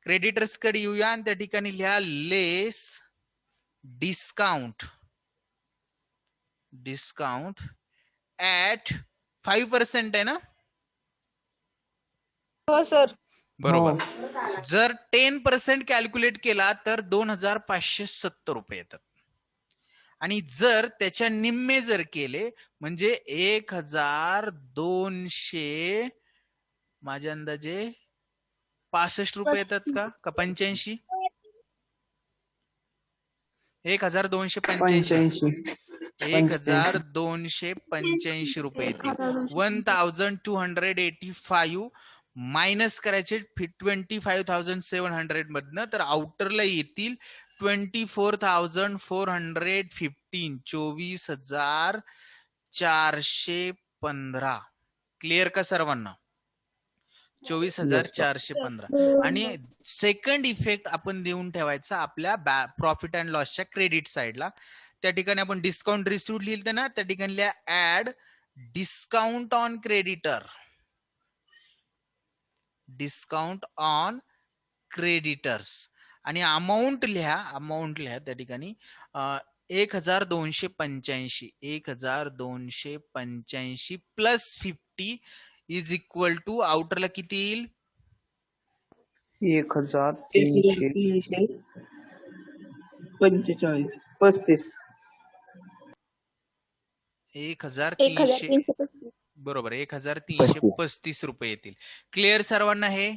क्रेडिटर्स कडे येऊया आणि त्या ठिकाणी लिहा लेस डिस्काउंट ऍट 5% आहे ना? हो सर. बरोबर. जर 10% कॅल्क्युलेट केला तर 2570 रुपये येतात, आणि जर त्याच्या निम्मे जर केले म्हणजे 1200, माझ्या अंदाजे 65 रुपये येतात का 85? 1285. 1285 रुपये येतील. 1285 मायनस करायचे 25,700 मधनं, तर आउटरला येतील 24,415. 24,415. क्लिअर का सर्वांना? 24,415. आणि सेकंड इफेक्ट आपण देऊन ठेवायचा आपल्या प्रॉफिट अँड लॉसच्या क्रेडिट साइडला. त्या ठिकाणी आपण डिस्काउंट रिसिव्ह लिहिलं ना, त्या ठिकाणी add discount on creditor, discount on creditors, आणि अमाऊंट लिहा त्या ठिकाणी 1285. 1285 प्लस 50 इज इक्वल टू आउटरला किती येईल? 1335. 1335. बरोबर, 1335 रुपये येतील. क्लिअर सर्वांना हे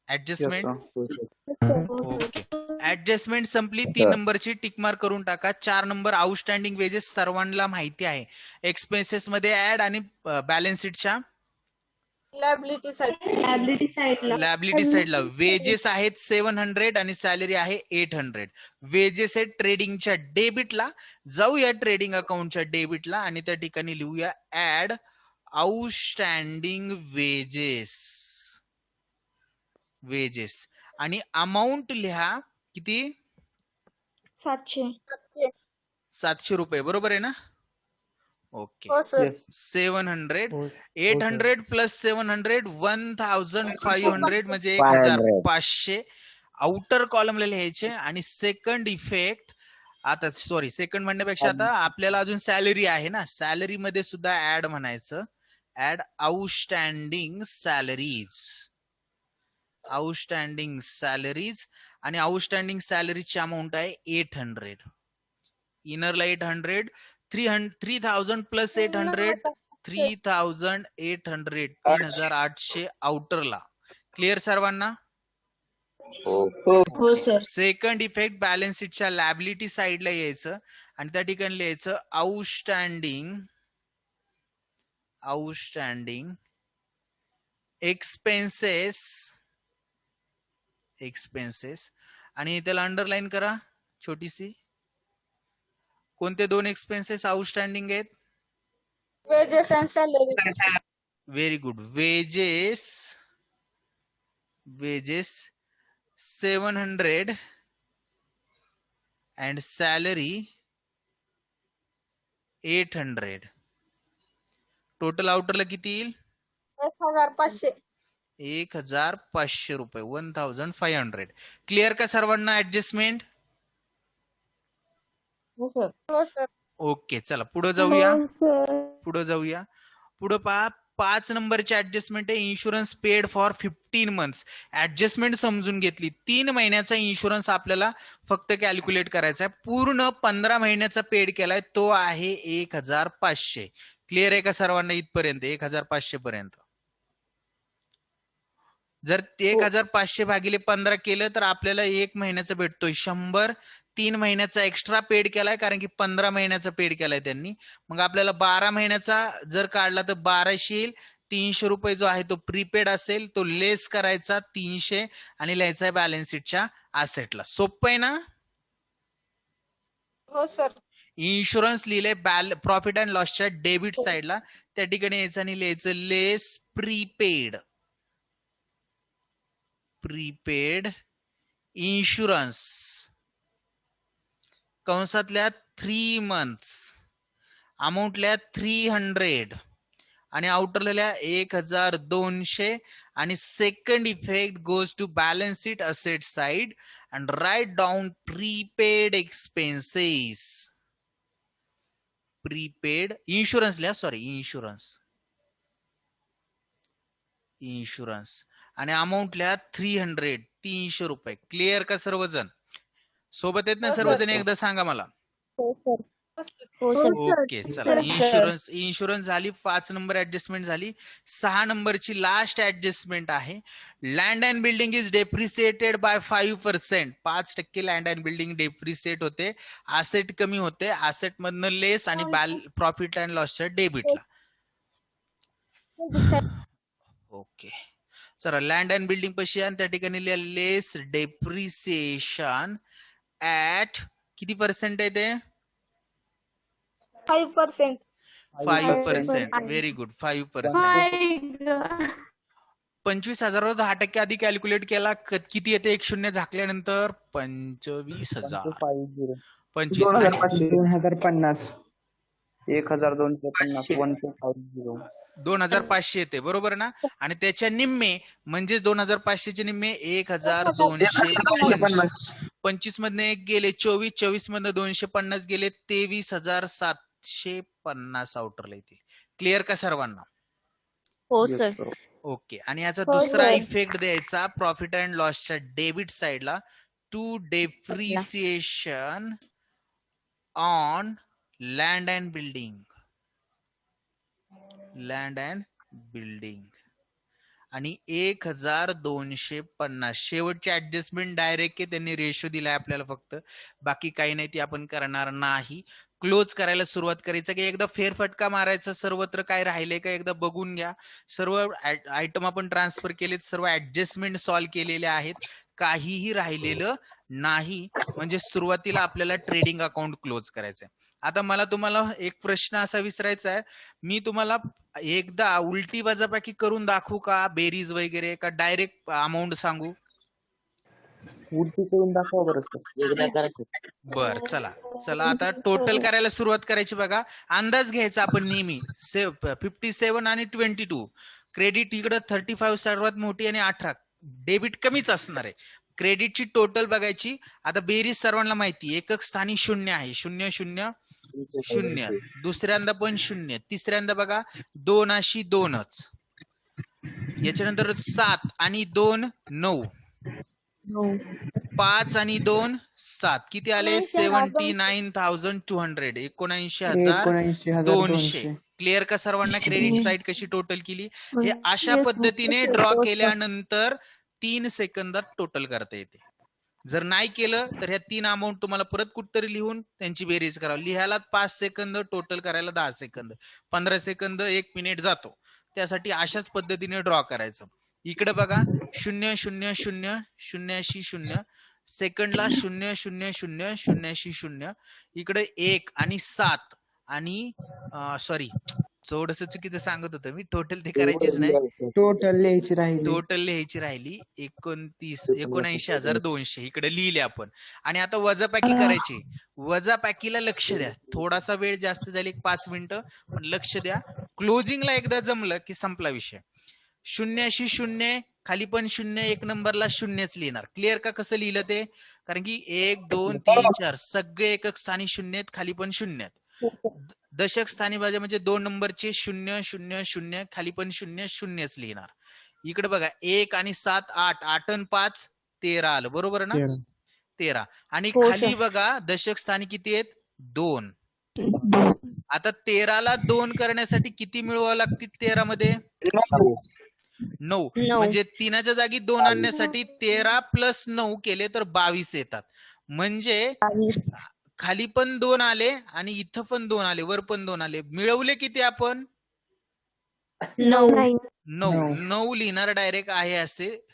ऍडजस्टमेंट? ओके, ऍडजस्टमेंट संपली. 3 नंबरची टिक मार्क करून टाका. 4 नंबर आउटस्टँडिंग वेजेस सर्वांना माहिती आहे. एक्सपेन्सेस मध्ये ऍड आणि बॅलन्स शीटच्या लॅबिलिटी साइडला वेजेस आहेत 700 आणि सॅलरी आहे 800. वेजेस आहेत ट्रेडिंगच्या डेबिटला. जाऊया ट्रेडिंग अकाउंटच्या डेबिटला आणि त्या ठिकाणी लिहूया ऍड आउटस्टँडिंग वेजेस आणि अमाऊंट लिहा किती? 700 रुपये. बरोबर आहे ना? ओके. 700, 800 प्लस 700 1500 म्हणजे 1500 आउटर कॉलमला लिहायचे. आणि सेकंड इफेक्ट, आता सेकंड म्हणण्यापेक्षा आता आपल्याला अजून सॅलरी आहे ना, सॅलरी मध्ये सुद्धा ऍड म्हणायचं, ऍड आउटस्टँडिंग सॅलरीज. आणि आउटस्टँडिंग सॅलरीची अमाऊंट आहे 800. इनरला 800, 3000 प्लस 800 3800 3800 आउटरला. क्लिअर सर्वांना? हो सर. सेकंड इफेक्ट बॅलन्स शीटच्या लॅबिलिटी साइडला यायचं आणि त्या ठिकाणी लिहायचं आउटस्टँडिंग एक्सपेन्सेस आणि त्याला अंडरलाईन करा छोटीशी. कोणते दोन एक्सपेन्सेस आउटस्टँडिंग आहेत? Wages and salary. Very good. Wages 700 and salary 800. Total आउटरला किती येईल? 1500. 1500 रुपये. 1500. क्लिअर का सर्वांना ऍडजस्टमेंट? हो सर. ओके चला पुढे जाऊया. पुढे पहा 5 नंबरची ऍडजस्टमेंट आहे. Insurance paid for 15 months. Adjustment समजून घेतली. 3 महिन्याचा इन्शुरन्स आपल्याला फक्त कॅल्क्युलेट करायचा आहे. पूर्ण 15 महिन्याचा पेड केलाय तो आहे 1500. क्लिअर आहे का सर्वांना इथपर्यंत? 1500 पर्यंत. जर 1500 भागिले 15 केलं तर आपल्याला 1 महिन्याचा भेटतोय 100. 3 महिन्याचा एक्स्ट्रा पेड केलाय कारण की 15 महिन्याचा पेड केलाय त्यांनी. मग आपल्याला 12 महिन्याचा जर काढला तर 1200 येईल. 300 रुपये जो आहे तो प्रीपेड असेल तो लेस करायचा 300 आणि लिहायचा आहे बॅलन्स शीटच्या असेटला. सोपं आहे ना? हो सर. इन्शुरन्स लिहिले प्रॉफिट अँड लॉसच्या डेबिट साइडला. त्या ठिकाणी यायचं आणि लिहायचं लेस प्रीपेड इन्शुरन्स कंसातल्या 3 मंथ्स अमाऊंटल्या 300 आणि आउटरल्या 1200 आणि second effect goes to balance sheet asset side and write down prepaid expenses. Prepaid insurance लिहा. सॉरी इन्शुरन्स आणि अमाऊंट लिहा 300 रुपये. क्लिअर का सर्वजण? सोबत आहेत ना सर्वजण? एकदा सांगा मला. ओके चला. इन्शुरन्स झाली. 5 नंबर ऍडजस्टमेंट झाली. 6 नंबरची लास्ट ऍडजस्टमेंट आहे. Land and building is depreciated by 5%. 5% land and building depreciate होते. असेट कमी होते. असेट मधनं लेस आणि प्रॉफिट अँड लॉसच्या डेबिटला. ओके चला लँड अँड बिल्डिंग पशी आणि त्या ठिकाणी लिहा लेस डेप्रिसिएशन ऍट किती पर्सेंट आहे ते? 5%. 5%. Very good. 5%. 25,000 10% आधी कॅल्क्युलेट केला किती येते? 1 शून्य झाकल्यानंतर 25,000. 2050 1250 1.50 2500 येते बरोबर ना? आणि त्याच्या निम्मे म्हणजे 2500 चे निम्मे 1250. 25 मधने 1 गेले 24. 24 मधनं 250 गेले 23,750 आउटरला येतील. क्लिअर का सर्वांना? हो सर. ओके. आणि याचा दुसरा इफेक्ट द्यायचा प्रॉफिट अँड लॉसच्या डेबिट साइडला to depreciation on land and building आणि 1250. शेवटची ऍडजस्टमेंट डायरेक्ट आहे. त्यांनी रेशो दिलाय आपल्याला फक्त. बाकी काही नाही ती आपण करणार नाही. क्लोज करायला सुरुवात करायचं की एकदा फेरफटका मारायचा. सर्वत्र काय राहिले का एकदा बघून घ्या. सर्व आयटम आपण ट्रान्सफर केलेत. सर्व ऍडजस्टमेंट सॉल्व्ह केलेले आहेत. काहीही राहिलेलं नाही. म्हणजे सुरुवातीला आपल्याला ट्रेडिंग अकाउंट क्लोज करायचंय. आता मला तुम्हाला एक प्रश्न असा विचारायचा आहे. मी तुम्हाला एकदा उलटी वजाबाकी करून दाखवू का? बेरीज वगैरे का डायरेक्ट अमाऊंट सांगू? उलटी करून दाखवा बरं सर. एकदा करायचं. बर चला आता टोटल करायला सुरुवात करायची. बघा अंदाज घ्यायचा आपण नेहमी. 57 आणि 22. क्रेडिट इकडं 35 सर्वात मोठी आणि 18. डेबिट कमीच असणार आहे. क्रेडिटची टोटल बघायची. आता बेरीज सर्वांना माहिती. एकक स्थानी 0 आहे. 0 0 0. दुसऱ्यांदा पण 0. तिसऱ्यांदा बघा 2 अशी 2च. याच्यानंतर 7 आणि 2 9. 5 आणि 2 7. किती आले? 79,200. 79,200. क्लिअर का सर्वांना क्रेडिट साईड कशी टोटल केली? हे अशा पद्धतीने ड्रॉ केल्यानंतर 3 सेकंदात टोटल करता येते. जर नाही केलं तर ह्या 3 अमाऊंट तुम्हाला परत कुठतरी लिहून त्यांची बेरीज करावी. लिहायला 5 सेकंद, टोटल करायला 10 सेकंद, 15 सेकंद, 1 मिनिट जातो. त्यासाठी अशाच पद्धतीने ड्रॉ करायचं. इकडे बघा 0 0 0 0 0 सेकंडला 0 0 0 0 0 इकडे 1 आणि 7 आणि सॉरी थोडस चुकीचं सांगत होतं मी. टोटल ते करायचीच नाही, टोटल लिहायची राहिली. टोटल लिहायची राहिली 79,200 इकडे लिहिले आपण. आणि आता वजाबाकी करायची. वजाबाकीला लक्ष द्या. थोडासा वेळ जास्त झाली, 5 मिनिटं, पण लक्ष द्या. क्लोजिंगला एकदा जमलं की संपला विषय. 0 0 खाली पण 0, 1 नंबरला 0च लिहिणार. क्लिअर का कसं लिहिलं ते? कारण की 1 2 3 4 सगळे एकक स्थानी 0 आहेत, खाली पण 0 आहेत. दशक स्थानी बाजू म्हणजे 2 नंबरचे 0 0 0 खाली पण 0 0च लिहिणार. इकडे बघा 1 आणि 7 8 8 आणि 5 13 आलं, बरोबर ना? 13. आणि खाली बघा दशक स्थानी किती आहेत? 2. आता 13ला 2 करण्यासाठी किती मिळवावं लागतील? 13 मध्ये 9. म्हणजे 3च्या जागी 2 आणण्यासाठी 13 + 9 केले तर 22 येतात. म्हणजे खाली पण 2 आले आणि इथं पण 2 आले, वर पण 2 आले. मिळवले किती आपण? 9 लिहिणार डायरेक्ट आहे असे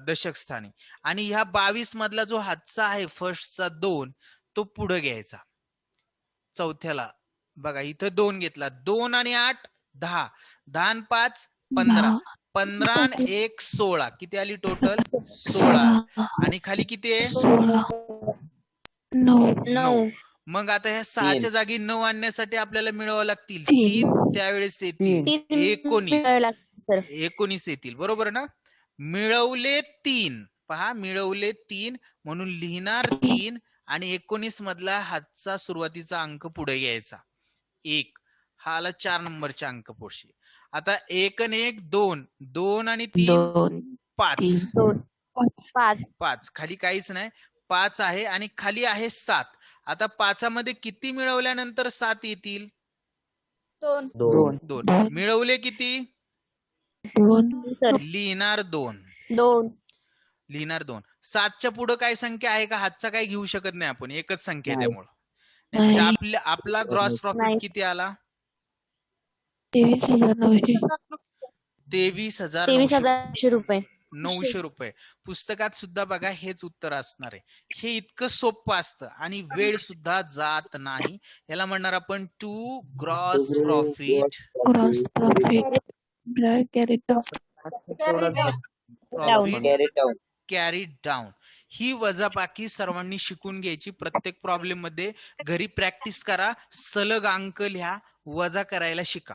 दशक स्थानी. आणि ह्या 22 मधला जो हातचा आहे फर्स्टचा 2 तो पुढे घ्यायचा. चौथ्याला बघा इथं 2 घेतला. 2 आणि 8 10, 10 आणि 5 15, 15 आणि 1 16. किती आली टोटल? 16. आणि खाली किती आहे? 9. मग आता ह्या 6च्या जागी 9 आणण्यासाठी आपल्याला मिळवावं लागतील 3. त्यावेळेस येतील 19 येतील, बरोबर ना? मिळवले 3. पहा मिळवले 3 म्हणून लिहिणार 3 आणि 19 मधला हातचा सुरुवातीचा अंक पुढे घ्यायचा 1. हा आला 4 नंबरच्या अंक पोशी. आता 1 आणि 1 2, 2 आणि 3 5. 5 खाली काहीच नाही, 5 आहे आणि खाली आहे 7. आता 5 मध्ये किती मिळवल्यानंतर 7 येतील? 2. मिळवले किती? लिहिणार 2. लिहिणार 2. 7च्या पुढे काय संख्या आहे का? हातचा काय घेऊ शकत नाही आपण, एकच संख्या आहे त्यामुळे. म्हणजे आपला ग्रॉस प्रॉफिट किती आला? 23,900 रुपये. 900 रुपये. पुस्तकात सुद्धा बघा हेच उत्तर असणार आहे. हे इतकं सोपं असतं आणि वेळ सुद्धा जात नाही. याला म्हणणार आपण to gross profit carried down. ही वजाबाकी सर्वांनी शिकून घ्यायची. प्रत्येक प्रॉब्लेम मध्ये घरी प्रॅक्टिस करा, सलग अंक लिहा, वजा करायला शिका.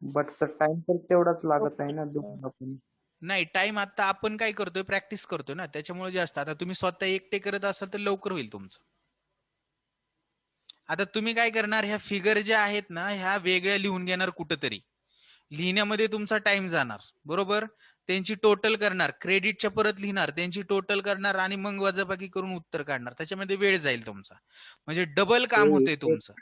बट सर टाइम तर तेवढाच लागत आहे ना दोन. नाही, टाइम आता आपण काय करतोय? प्रॅक्टिस करतोय ना, त्याच्यामुळे जास्त. आता तुम्ही स्वतः एकटे करत असाल तर लवकर होईल तुमचं. आता तुम्ही काय करणार? ह्या फिगर ज्या आहेत ना ह्या वेगळ्या लिहून घेणार कुठंतरी. लिहिण्यामध्ये तुमचा टाइम जाणार, बरोबर? त्यांची टोटल करणार, क्रेडिटच्या परत लिहिणार, त्यांची टोटल करणार आणि मग वजाबाकी करून उत्तर काढणार. त्याच्यामध्ये वेळ जाईल तुमचा, म्हणजे डबल काम होतंय तुमचं.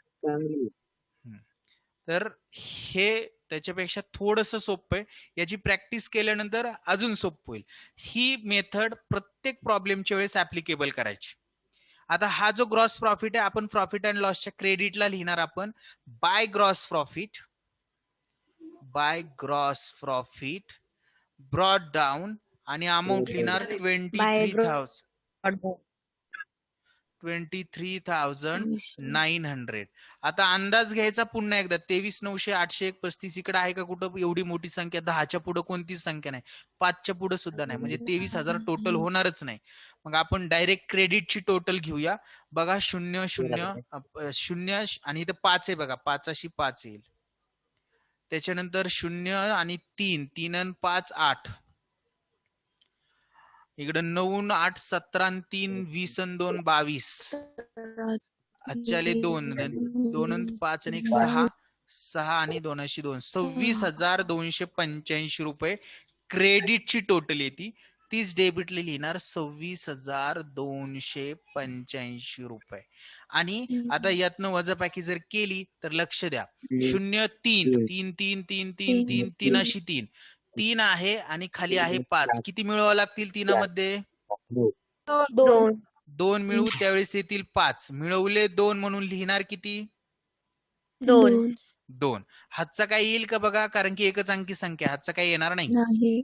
तर हे त्याच्यापेक्षा थोडस सोपं आहे. याची प्रॅक्टिस केल्यानंतर अजून सोपं होईल. ही मेथड प्रत्येक प्रॉब्लेमच्या वेळेस ऍप्लिकेबल करायची. आता हा जो ग्रॉस प्रॉफिट आहे, आपण प्रॉफिट अँड लॉसच्या क्रेडिटला लिहिणार आपण by gross profit brought down आणि अमाऊंट लिहिणार 23,900. आता अंदाज घ्यायचा पुन्हा एकदा. 23,900, 801, 35 इकडे आहे का कुठं एवढी मोठी संख्या? 10च्या पुढे कोणतीच संख्या नाही, 5च्या पुढे सुद्धा नाही, म्हणजे 23,000 टोटल होणारच नाही. मग आपण डायरेक्ट क्रेडिटची टोटल घेऊया. बघा 0 0 0 आणि इथं 5 आहे बघा, 5शी 5 येईल. त्याच्यानंतर 0 आणि 3, 3 आणि 5 8. इकडे 9 8 17 आणि 3 20 आणि 2 22. आजच्याले 2 2 आणि 5 आणि 1 6 6 आणि 2 2 26,285 रुपये क्रेडिटची टोटल येते. तीच डेबिटली लिहिणार 26,285 रुपये. आणि आता यातनं वजाबाकी जर केली तर लक्ष द्या, 0 3 3 3 3 3 3 3 अशी 3 आहे आणि खाली आहे 5. किती मिळवावं लागतील तीनामध्ये? 2 2 मिळवू त्यावेळेस येतील 5. मिळवले 2 म्हणून लिहिणार किती? 2. हातचा काय येईल का बघा, कारण की एकच अंकी संख्या, हातचा काही येणार नाही.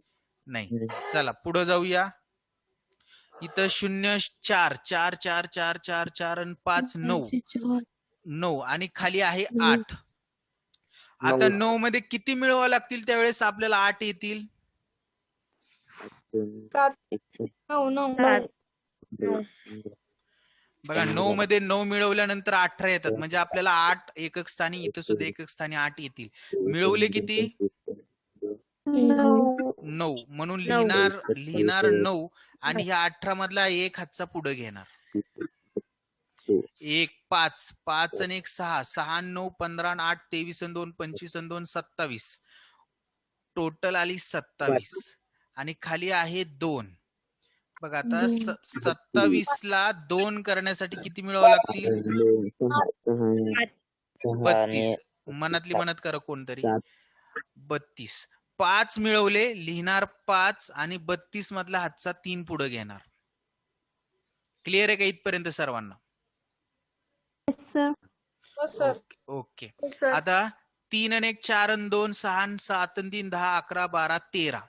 चला पुढे जाऊया. इथं 0 4 4 4 4 4 4 आणि 5 9 आणि खाली आहे 8. आता 9 मध्ये किती मिळवावं लागतील त्यावेळेस आपल्याला 8 येतील? 9 बघा 9 मध्ये 9 मिळवल्यानंतर 18 येतात, म्हणजे आपल्याला 8 एकक स्थानी, इथं सुद्धा एकक स्थानी 8 येतील. मिळवले किती? 9 म्हणून लिहिणार 9 आणि ह्या 18 मधला एक हातचा पुढे घेणार. 1 5 5 आणि 1 6 6 9 15 आणि 8 23 आणि 2 25 आणि 2 27. टोटल आली 27 आणि खाली आहे 2. बघा आता 27 ला 2 करण्यासाठी किती मिळवावं लागतील? 32. मनातली मनात करा कोणतरी. 32. 5 मिळवले, लिहिणार 5 आणि 32 मधला हातचा 3 पुढे घेणार. क्लिअर आहे का इथपर्यंत सर्वांना? ओके. आता 3 आणि 1 4 आणि 2 6 आणि 7 आणि 3 10 11 12 13.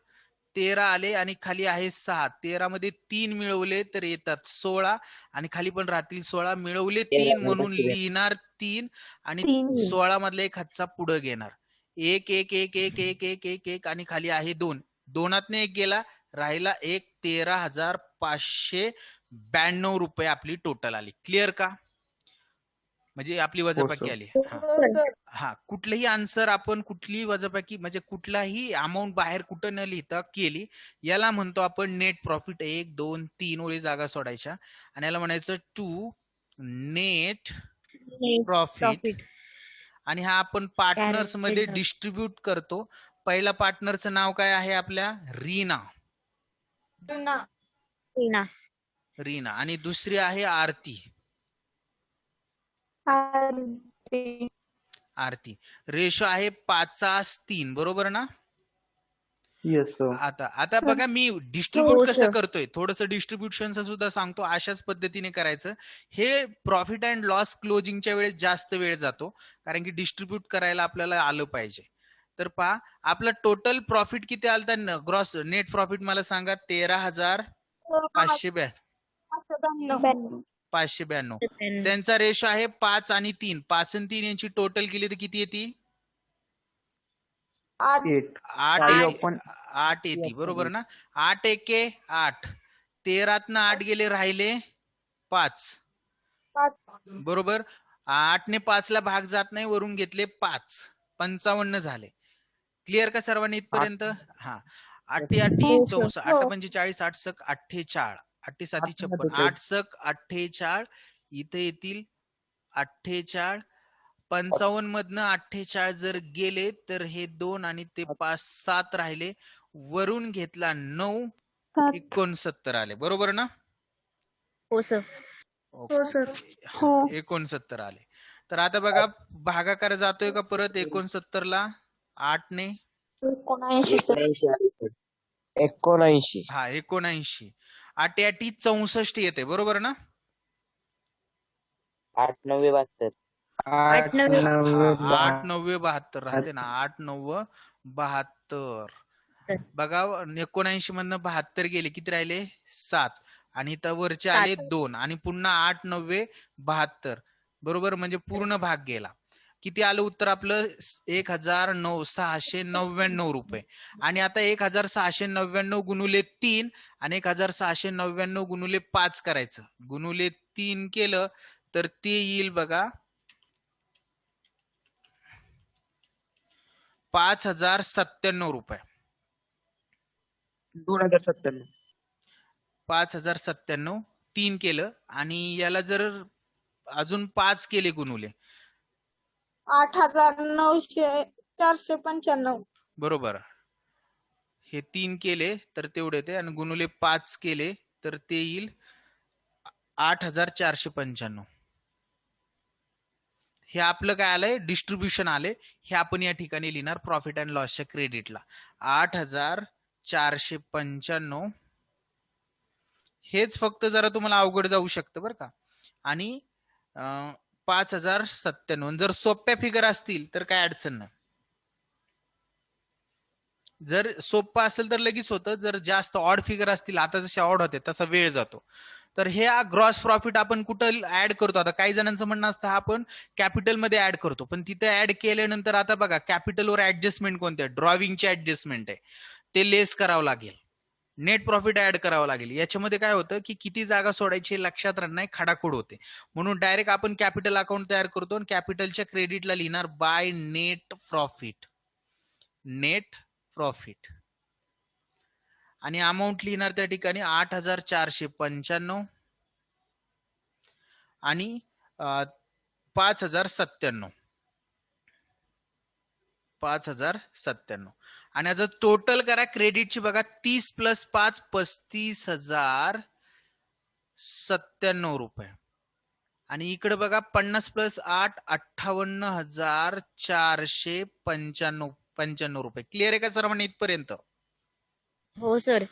13 आले आणि खाली आहे 6. 13 मध्ये 3 मिळवले तर येतात 16 आणि खाली पण राहतील 16. मिळवले 3 म्हणून लिहिणार 3 आणि 16 मधला एक हातचा पुढे घेणार. 1 1 1 1 1 1 1 1 आणि खाली आहे 2. 2तने 1 गेला, राहिला 1. 13,592 रुपये आपली टोटल आली. क्लिअर का? म्हणजे आपली वजाबाकी आली. हा कुठलंही आन्सर आपण कुठलीही वजाबाकी म्हणजे कुठलाही अमाऊंट बाहेर कुठं न लिहिता केली, याला म्हणतो आपण नेट प्रॉफिट. 1 2 3 ओळी जागा सोडायच्या आणि याला म्हणायचं टू नेट प्रॉफिट. आणि हा आपण पार्टनर्स मध्ये डिस्ट्रीब्यूट करतो. पहिला पार्टनरचं नाव काय आहे आपल्या? रीना. आणि दुसरी आहे आरती. रेशो आहे 5:3. बरोबर ना? Yes sir. आता बघा मी डिस्ट्रीब्यूट कसं करतोय, थोडस डिस्ट्रीब्युशनचं सुद्धा सांगतो. अशाच पद्धतीने करायचं. हे प्रॉफिट अँड लॉस क्लोजिंगच्या वेळेस जास्त वेळ जातो, कारण की डिस्ट्रीब्यूट करायला आपल्याला आलं पाहिजे. तर पहा आपला टोटल प्रॉफिट किती आलता? ग्रॉस नेट प्रॉफिट मला सांगा. 13,592. त्यांचा रेशो आहे 5 आणि 3. 5 आणि 3 यांची टोटल केली तर किती येते? 8 येते. बरोबर ना? 8 एके 8. 13तनं 8 गेले, राहिले 5. बरोबर. 8 ने 5 ला भाग जात नाही, वरून घेतले 5. 55 झाले. क्लिअर का सर्वांनी इथपर्यंत? हा. 8 8 64 8 45 8 सक 48 8 7 56 8 सक 48. इथे येतील 48. 55 मधनं 48 जर गेले तर हे 2 आणि ते 5 7 राहिले, वरून घेतला 9 69 आले. बरोबर ना? हो सर. 69 आले. तर आता बघा भागाकार जातोय का परत 69 ला 8 ने? 79. हा 79. 8 8 64 येते. बरोबर ना? 8 9 72. 8 9 72 राहते ना. 8 9 72. बघा 79 मधनं 72 गेले, किती राहिले? 7. आणि इथं वरचे आले 2 आणि पुन्हा 8 9 72. बरोबर, म्हणजे पूर्ण भाग गेला. किती आलं उत्तर आपलं? 1,699 रुपये. आणि आता 1,699 गुणुले 3 आणि 1,699 गुणुले 5 करायचं. गुणुले 3 केलं तर ते येईल बघा 5,097 रुपये. 2097. 5,097. 3 केलं आणि याला जर अजून 5 केले गुणुले 8,900 495. बरोबर. हे 3 केले तर तेवढे ते, आणि गुणुले 5 केले तर ते येईल 8495. हे आपलं काय आलंय, डिस्ट्रीब्युशन आले. हे आपण या ठिकाणी लिहिणार प्रॉफिट अँड लॉसच्या क्रेडिटला. 8495 हेच फक्त जरा तुम्हाला अवघड जाऊ शकतं बरं का. आणि 5097. जर सोप्या फिगर असतील तर काय अडचण नाही. जर सोपं असेल तर लगेच होतं. जर जास्त ऑड फिगर असतील, आता जसे ऑड होते तसा वेळ जातो. तर हे ग्रॉस प्रॉफिट आपण कुठं ऍड करतो. आता काही जणांचं म्हणणं असतं हा आपण कॅपिटल मध्ये ऍड करतो, पण तिथे ऍड केल्यानंतर आता बघा कॅपिटलवर ऍडजस्टमेंट कोणते आहे, ड्रॉविंगची ऍडजस्टमेंट आहे, ते लेस करावं लागेल. नेट प्रॉफिट ऍड करावं लागेल. याच्यामध्ये काय होतं की किती जागा सोडायची लक्षात राहत नाही, खाडाखोड होते. म्हणून डायरेक्ट आपण कॅपिटल अकाउंट तयार करतो आणि कॅपिटलच्या क्रेडिटला लिहिणार by net profit. Net profit आणि अमाऊंट लिहिणार त्या ठिकाणी 8495 आणि 5097. 5097. आणि आता टोटल करा क्रेडिटची बघा, 30 + 5 35,097 रुपये. आणि इकडे बघा 50 + 8 58,495 रुपये. क्लिअर आहे का सर्वांना इथपर्यंत? हो सर.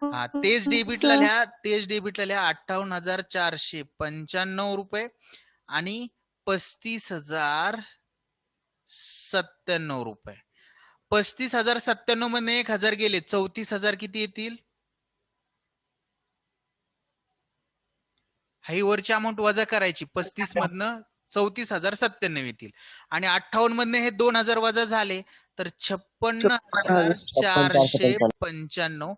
हा, तेच डेबिटला लिहा, तेच डेबिटला लिहा 58,495 रुपये आणि 35,097 रुपये. 35,097 मध्ये 1,000 गेले, 34,000 किती येतील? ही वरची अमाऊंट वजा करायची. 35 मधनं 34,097 येतील आणि 58 मधनं हे 2,000 वजा झाले तर 56,495.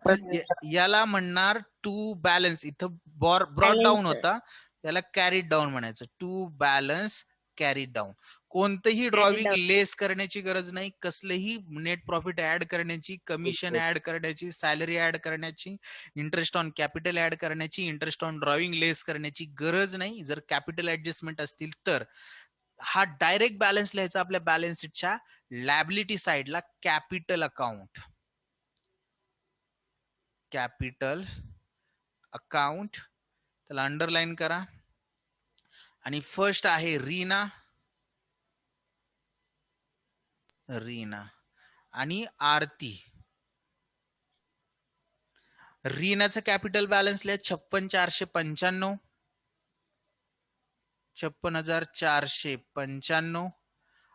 याला म्हणणार टू बॅलन्स. इथं ब्रॉट डाऊन होता, याला कॅरीड डाऊन म्हणायचं. To balance carried down. कोणतंही ड्रॉविंग लेस करण्याची गरज नाही, कसलेही नेट प्रॉफिट ऍड करण्याची, कमिशन ऍड करण्याची, सॅलरी ऍड करण्याची, इंटरेस्ट ऑन कॅपिटल ऍड करण्याची, इंटरेस्ट ऑन ड्रॉविंग लेस करण्याची गरज नाही. जर कॅपिटल ऍडजस्टमेंट असतील तर हा डायरेक्ट बॅलन्स लिहायचा आपल्या बॅलन्स शीटच्या लायबिलिटी साइडला, कॅपिटल अकाउंट. कॅपिटल अकाउंट, त्याला अंडरलाईन करा. आणि फर्स्ट आहे रीना आणि आरती. रीनाचं कॅपिटल बॅलन्स लिहा 56,495. 56,495.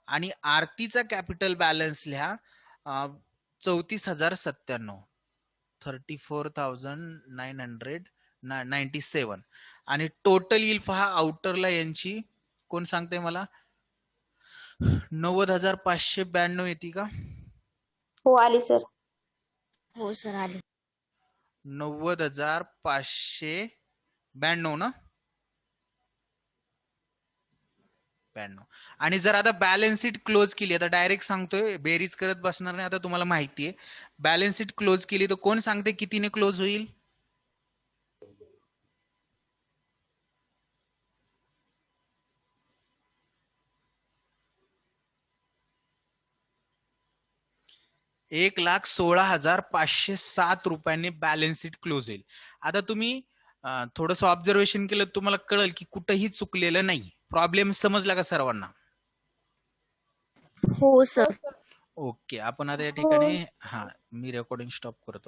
आणि आरतीचा कॅपिटल बॅलन्स लिहा 34,097. 34,997. आणि टोटल येईल पहा आउटरला यांची, कोण सांगते मला? 90,592 येते का? हो आली सर. हो सर आले. 90,592 ना? 92. आणि जर आता बॅलन्स शीट क्लोज केली, आता डायरेक्ट सांगतोय, बेरीज करत बसणार नाही, आता तुम्हाला माहिती आहे. बॅलन्स शीट क्लोज केली तर कोण सांगते कितीने क्लोज होईल? ₹1,16,507 रुपयांनी बॅलन्स शीट क्लोज होईल. आता तुम्ही थोडंसं ऑब्झर्वेशन केलं, तुम्हाला कळेल की कुठेही चुकलेलं नाही. प्रॉब्लेम समजला का सर्वांना? हो सर. ओके, आपण आता या ठिकाणी मी रेकॉर्डिंग स्टॉप करतो.